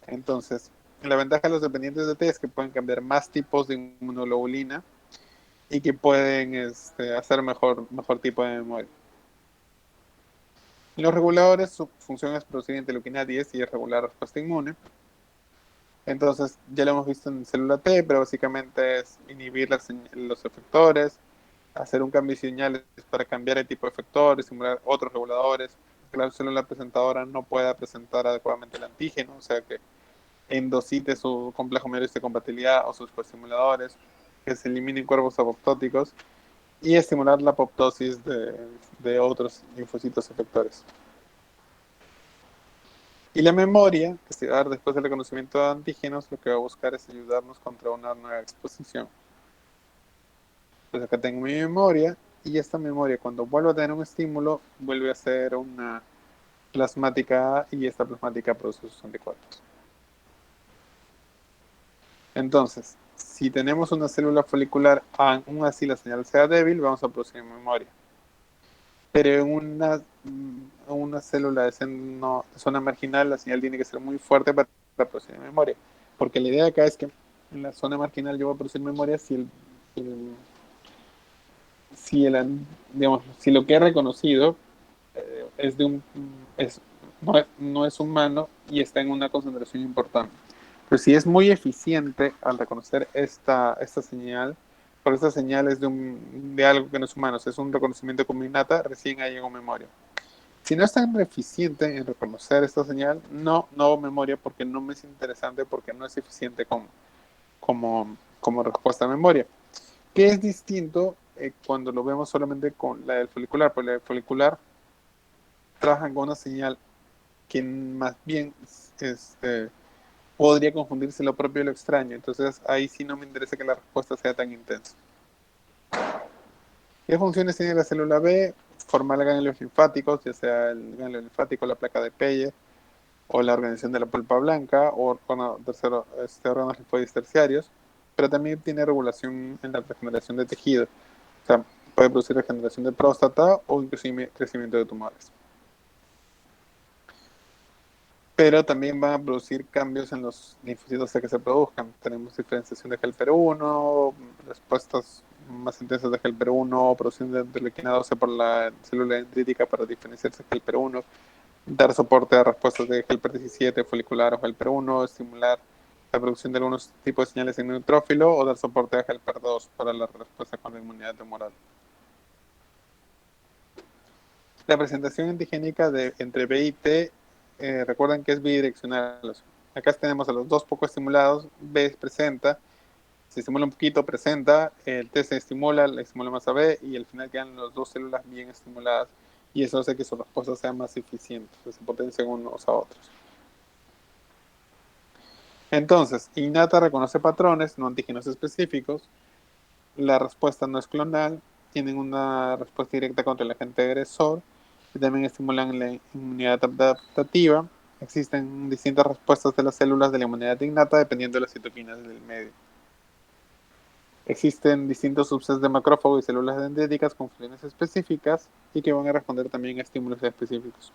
Entonces, la ventaja de los dependientes de T es que pueden cambiar más tipos de inmunoglobulina y que pueden hacer mejor tipo de memoria. Los reguladores, su función es producir interleuquina 10 y es regular respuesta inmune. Entonces, ya lo hemos visto en célula T, pero básicamente es inhibir los efectores, hacer un cambio de señales para cambiar el tipo de efector, simular otros reguladores, que la célula presentadora no pueda presentar adecuadamente el antígeno, o sea que endocite su complejo medio de compatibilidad o sus coestimuladores, que se eliminen cuerpos apoptóticos y estimular la apoptosis de otros linfocitos efectores. Y la memoria, que se va a dar después del reconocimiento de antígenos, lo que va a buscar es ayudarnos contra una nueva exposición. Entonces acá tengo mi memoria y esta memoria cuando vuelvo a tener un estímulo vuelve a ser una plasmática A y esta plasmática produce sus anticuerpos. Entonces, si tenemos una célula folicular, aún así la señal sea débil, vamos a producir memoria. Pero en una célula de zona marginal, la señal tiene que ser muy fuerte para producir memoria. Porque la idea acá es que en la zona marginal yo voy a producir memoria si lo que he reconocido es de un es, no es humano y está en una concentración importante. Pero si es muy eficiente al reconocer esta señal, porque esta señal es de algo que no es humano, es un reconocimiento como innata, recién ahí llegó memoria. Si no es tan eficiente en reconocer esta señal, no hago memoria porque no me es interesante, porque no es eficiente como respuesta a memoria. Que es distinto cuando lo vemos solamente con la del folicular, porque la del folicular trabaja con una señal que más bien podría confundirse lo propio y lo extraño. Entonces ahí sí no me interesa que la respuesta sea tan intensa. ¿Qué funciones tiene la célula B? Formar ganglios linfáticos, ya sea el ganglio linfático, la placa de Peye, o la organización de la pulpa blanca, o órganos linfoides terciarios, pero también tiene regulación en la regeneración de tejido. O sea, puede producir regeneración de próstata o inclusive crecimiento de tumores. Pero también van a producir cambios en los linfocitos que se produzcan. Tenemos diferenciación de helper 1, respuestas más intensas de helper 1, producción de interleuquina 12 por la célula dendrítica para diferenciarse de helper 1, dar soporte a respuestas de helper 17 folicular o helper 1, estimular la producción de algunos tipos de señales en neutrófilo o dar soporte a helper 2 para la respuesta con la inmunidad tumoral. La presentación antigénica entre B y T, recuerden que es bidireccional. Acá tenemos a los dos poco estimulados, B presenta, se estimula un poquito, presenta, el T se estimula, le estimula más a B y al final quedan las dos células bien estimuladas y eso hace que su respuesta sea más eficiente, se potencian unos a otros. Entonces, innata reconoce patrones, no antígenos específicos, la respuesta no es clonal, tienen una respuesta directa contra el agente agresor, y también estimulan la inmunidad adaptativa. Existen distintas respuestas de las células de la inmunidad innata dependiendo de las citoquinas del medio. Existen distintos subsets de macrófagos y células dendríticas con funciones específicas y que van a responder también a estímulos específicos.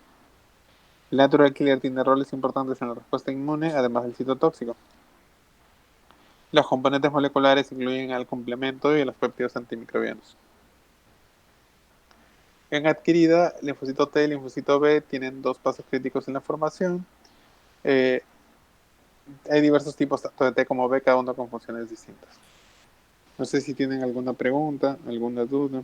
El natural killer tiene roles importantes en la respuesta inmune, además del citotóxico. Los componentes moleculares incluyen al complemento y a los péptidos antimicrobianos. En adquirida, linfocito T y linfocito B tienen dos pasos críticos en la formación. Hay diversos tipos tanto de T como B, cada uno con funciones distintas. No sé si tienen alguna pregunta, alguna duda.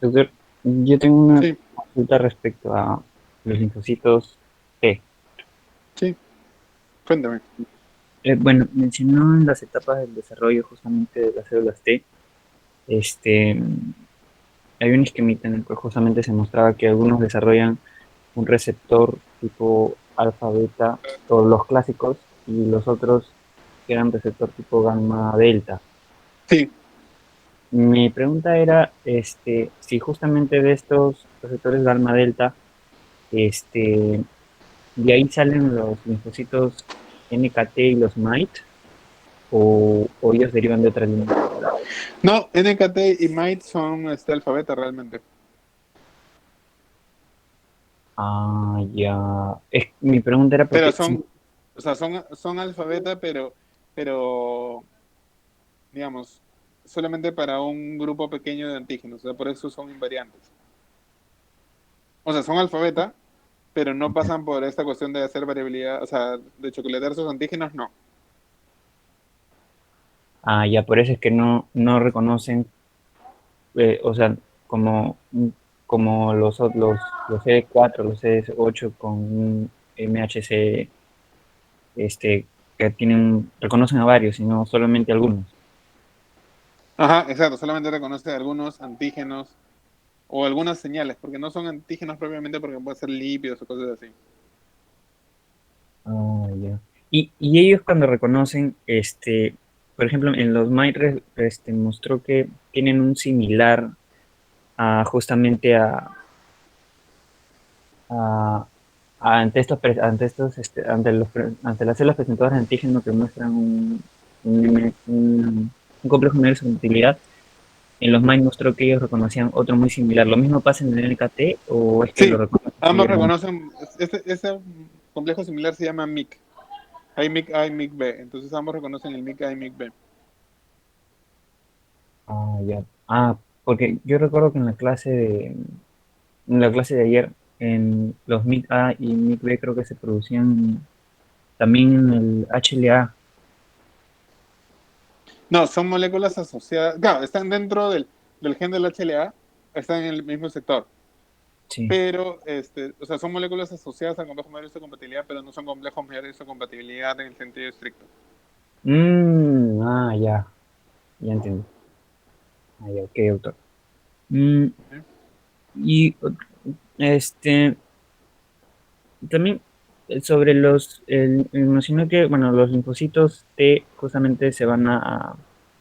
Doctor, yo tengo una Sí, consulta respecto a los linfocitos T. sí, cuéntame. Bueno, mencionó en las etapas del desarrollo justamente de las células T, este, hay un esquemita en el cual justamente se mostraba que algunos desarrollan un receptor tipo alfa, beta, todos los clásicos, y los otros que eran receptor tipo gamma, delta. Sí, Mi pregunta era, si justamente de estos receptores gamma, delta, de ahí salen los linfocitos NKT y los MITE, o ellos derivan de otras líneas celulares. no, NKT y MITE son alfabeta realmente. Ah, ya. Mi pregunta era Pero porque sí. son, o sea, son alfabeta, pero, digamos, solamente para un grupo pequeño de antígenos. O sea, por eso son invariantes. O sea, son alfabeta, pero no pasan por esta cuestión de hacer variabilidad, o sea, de chocolatear sus antígenos, no. Ah, ya, por eso es que no reconocen, o sea, como, como los CD4, los CD8 con un MHC, que reconocen a varios, sino solamente algunos. Ajá, exacto, solamente reconoce algunos antígenos o algunas señales, porque no son antígenos propiamente porque pueden ser lípidos o cosas así. Ah, ya. Y ellos cuando reconocen, por ejemplo, en los MITE, mostró que tienen un similar justamente a- ante las células presentadoras de antígeno que muestran un complejo de utilidad. En los MIND mostró que ellos reconocían otro muy similar. ¿Lo mismo pasa en el NKT o es que lo Sí, reconocen ambos libremente? reconocen, este complejo similar se llama MIC, hay MIC A y MIC B, entonces ambos reconocen el MIC A y MIC B. Ah, ya. Porque yo recuerdo que en la clase de ayer, en los MIC A y MIC B creo que se producían también en el HLA. No, son moléculas asociadas, claro, están dentro del gen del HLA, están en el mismo sector, Sí. pero o sea, son moléculas asociadas al complejo mayor de histocompatibilidad, pero no son complejos mayores de histocompatibilidad en el sentido estricto. Ya. Ya entiendo. Ah, ya, ok, doctor. Mm, ¿Sí? y este, también sobre mencionó que, bueno, los linfocitos T justamente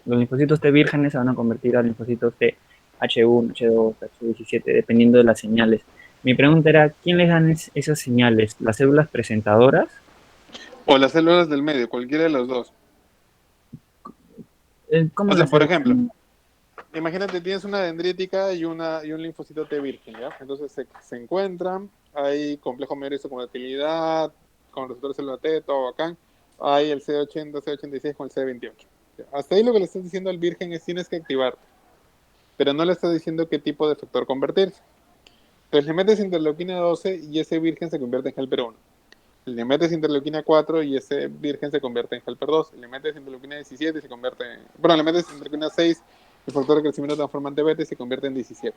los linfocitos T vírgenes se van a convertir a linfocitos T H1, H2, H17, dependiendo de las señales. Mi pregunta era, ¿quién les dan esas señales? ¿Las células presentadoras? O las células del medio, cualquiera de los dos. ¿Cómo O sea, las por células? ejemplo, imagínate, tienes una dendrítica y un linfocito T virgen, ¿ya? Entonces se encuentran, hay complejo mayor de histocompatibilidad, con receptor celular T, todo bacán. Hay el C80, C86 con el C28. Hasta ahí lo que le estás diciendo al virgen es tienes que activarte, pero no le estás diciendo qué tipo de factor convertirse. Entonces le metes interleuquina 12 y ese virgen se convierte en helper 1. Le metes interleuquina 4 y ese virgen se convierte en helper 2. Le metes interleuquina 17 y se convierte en... Bueno, le metes interleuquina 6, el factor de crecimiento transformante beta y se convierte en 17.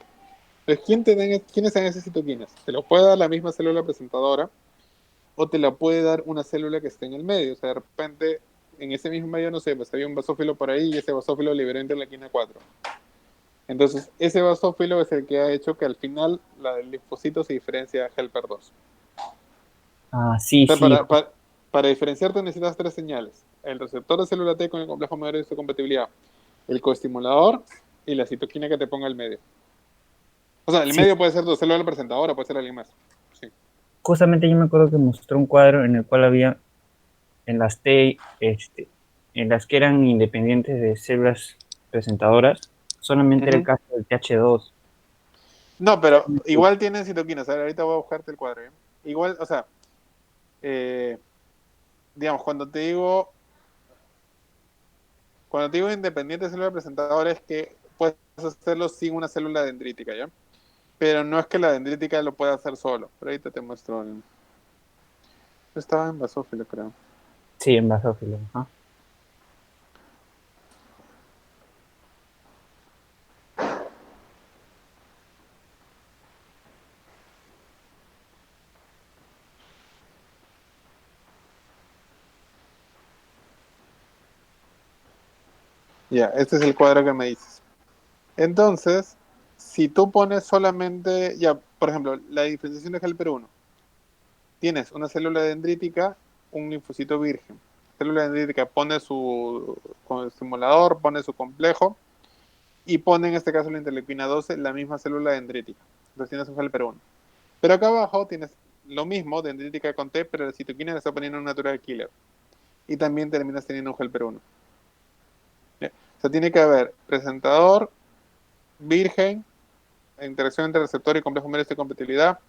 Entonces, ¿quiénes son esas citoquinas? Te lo puede dar la misma célula presentadora o te la puede dar una célula que esté en el medio. O sea, de repente, en ese mismo medio, no sé, pues había un basófilo por ahí y ese basófilo liberó interleuquina 4. Entonces, ese basófilo es el que ha hecho que al final la del linfocito se diferencia de helper 2. Sí, O sea, sí, para diferenciarte necesitas tres señales. El receptor de célula T con el complejo mayor de histocompatibilidad, el coestimulador y la citoquina que te ponga el medio. O sea, el sí. medio puede ser tu célula presentadora, puede ser alguien más. Sí. Justamente yo me acuerdo que mostró un cuadro en el cual había en las T, en las que eran independientes de células presentadoras, solamente era el Ujú. caso del TH2. No, pero igual tienen citoquinas. A ver, ahorita voy a buscarte el cuadro, ¿eh? Igual, o sea, eh, digamos, cuando te digo independiente de célula presentadora es que puedes hacerlo sin una célula dendrítica, ¿ya? Pero no es que la dendrítica lo pueda hacer solo. Pero ahorita te muestro. Estaba en basófilo, creo. Sí, en basófilo. Ajá. Ya, este es el cuadro que me dices. Entonces, si tú pones solamente, ya, por ejemplo, la diferenciación de Helper 1, tienes una célula dendrítica, un linfocito virgen. La célula dendrítica pone su con el estimulador, pone su complejo y pone en este caso la interleuquina 12, la misma célula dendrítica. Entonces tienes un Helper 1. Pero acá abajo tienes lo mismo, dendrítica con T, pero la citoquina le está poniendo un natural killer. Y también terminas teniendo un Helper 1. ¿Ya? O sea, tiene que haber presentador, virgen, interacción entre receptor y complejo medio de compatibilidad,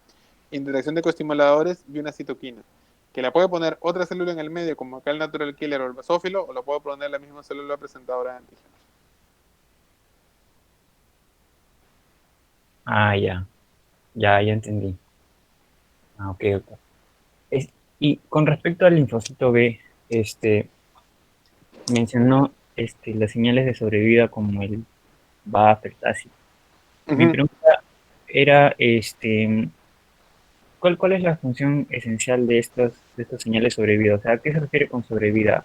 interacción de coestimuladores y una citoquina. Que la puede poner otra célula en el medio, como acá el natural killer o el basófilo, o la puede poner la misma célula presentadora de antígenos. Ah, ya entendí. Ah, ok, ok. Es- y con respecto al linfocito B, mencionó las señales de sobrevida como el BAFF, el TACI. Uh Mi -huh. pregunta era, ¿cuál es la función esencial de estas señales de sobrevida? O sea, ¿a qué se refiere con sobrevida?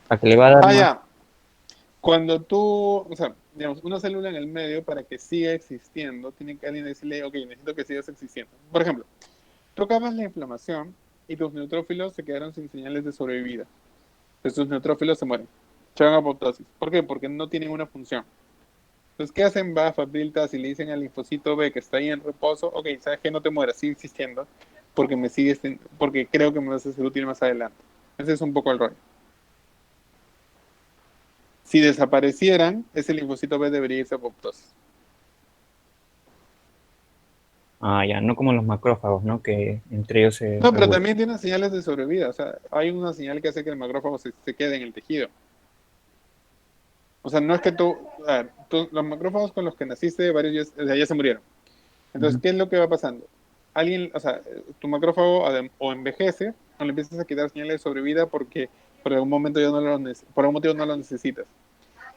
¿A que le va a dar Ah, más? ya. Cuando tú, o sea, digamos, una célula en el medio, para que siga existiendo, tiene que alguien decirle, ok, necesito que sigas existiendo. Por ejemplo, tú acabas la inflamación y tus neutrófilos se quedaron sin señales de sobrevida. Entonces tus neutrófilos se mueren. Se van a apoptosis. ¿Por qué? Porque no tienen una función. Entonces, ¿qué hacen BAFF, Biltas y le dicen al linfocito B que está ahí en reposo? Ok, sabes que no te mueras, sigue existiendo, porque porque creo que me vas a ser útil más adelante. Ese es un poco el rollo. Si desaparecieran, ese linfocito B debería irse a apoptosis. Ah, ya, no como los macrófagos, ¿no? Que entre ellos se No, pero regulan. también tienen señales de sobrevida. O sea, hay una señal que hace que el macrófago se quede en el tejido. O sea, no es que los macrófagos con los que naciste, varios ya se murieron. Entonces, Ujú. ¿qué es lo que va pasando? Alguien, o sea, tu macrófago o envejece o le empiezas a quitar señales de sobrevida porque por algún momento ya no por algún motivo no lo necesitas.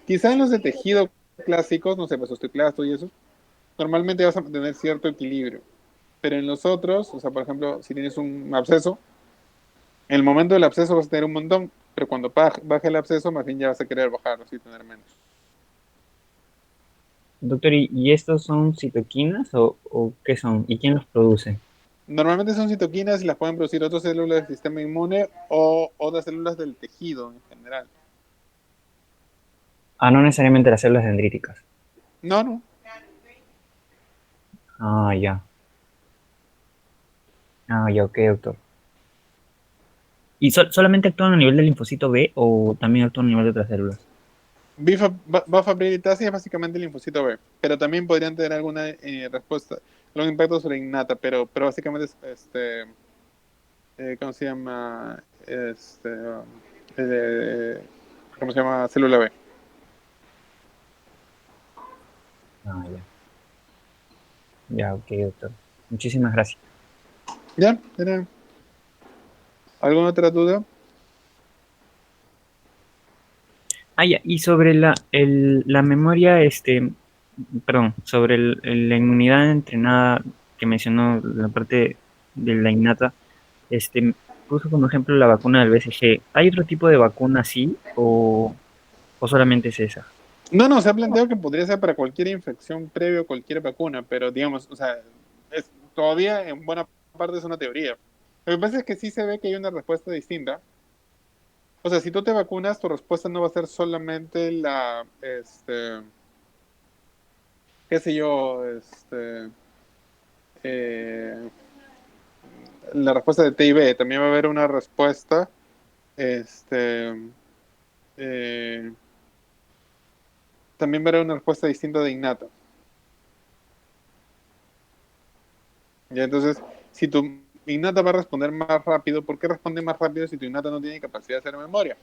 Quizá en los de tejido clásicos, no sé, pues osteoclasto y eso, normalmente vas a mantener cierto equilibrio. Pero en los otros, o sea, por ejemplo, si tienes un absceso, en el momento del absceso vas a tener un montón, pero cuando baje el absceso, más bien ya vas a querer bajarlo y tener menos. Doctor, ¿y estos son citoquinas o qué son? ¿Y quién los produce? Normalmente son citoquinas y las pueden producir otras células del sistema inmune o otras células del tejido en general. Ah, no necesariamente las células dendríticas. No, no. Ah, ya. Ah, ya, ok, doctor. ¿Y solamente actúan a nivel del linfocito B o también actúan a nivel de otras células? Bafabilitasa es básicamente el linfocito B, pero también podrían tener alguna respuesta, algún impacto sobre innata, pero básicamente es, ¿cómo se llama? Eh, ¿Cómo se llama? Célula B. Ah, ya. Ya, ok, doctor. Muchísimas gracias. ¿Ya? ¿Tienen alguna otra duda? Ah, ya. Y sobre la memoria, perdón, sobre la inmunidad entrenada que mencionó la parte de la innata, puso como ejemplo la vacuna del BCG. ¿Hay otro tipo de vacuna así o solamente es esa? No, no, se ha planteado que podría ser para cualquier infección previo a cualquier vacuna, pero digamos, o sea, todavía en buena parte es una teoría. Lo que pasa es que sí se ve que hay una respuesta distinta. O sea, si tú te vacunas, tu respuesta no va a ser solamente qué sé yo, eh, la respuesta de TIB. También va a haber una respuesta, este, eh, también verá una respuesta distinta de innata. Ya, entonces, si tu innata va a responder más rápido, ¿por qué responde más rápido si tu innata no tiene capacidad de hacer memoria?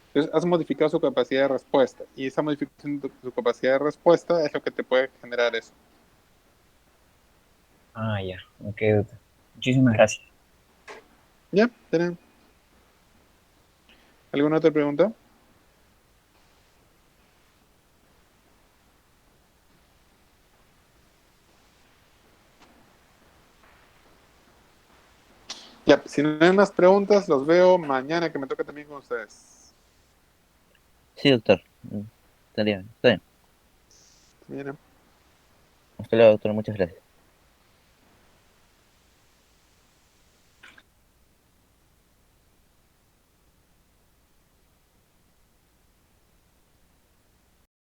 Entonces, has modificado su capacidad de respuesta y esa modificación de su capacidad de respuesta es lo que te puede generar eso. Ah, ya. Ok, doctor. Muchísimas gracias. ¿Ya? ¿Tienen alguna otra pregunta? Ya, si no hay más preguntas, los veo mañana que me toca también con ustedes. Sí, doctor. Estaría bien. Está bien. Bien. Hasta luego, doctor. Muchas gracias.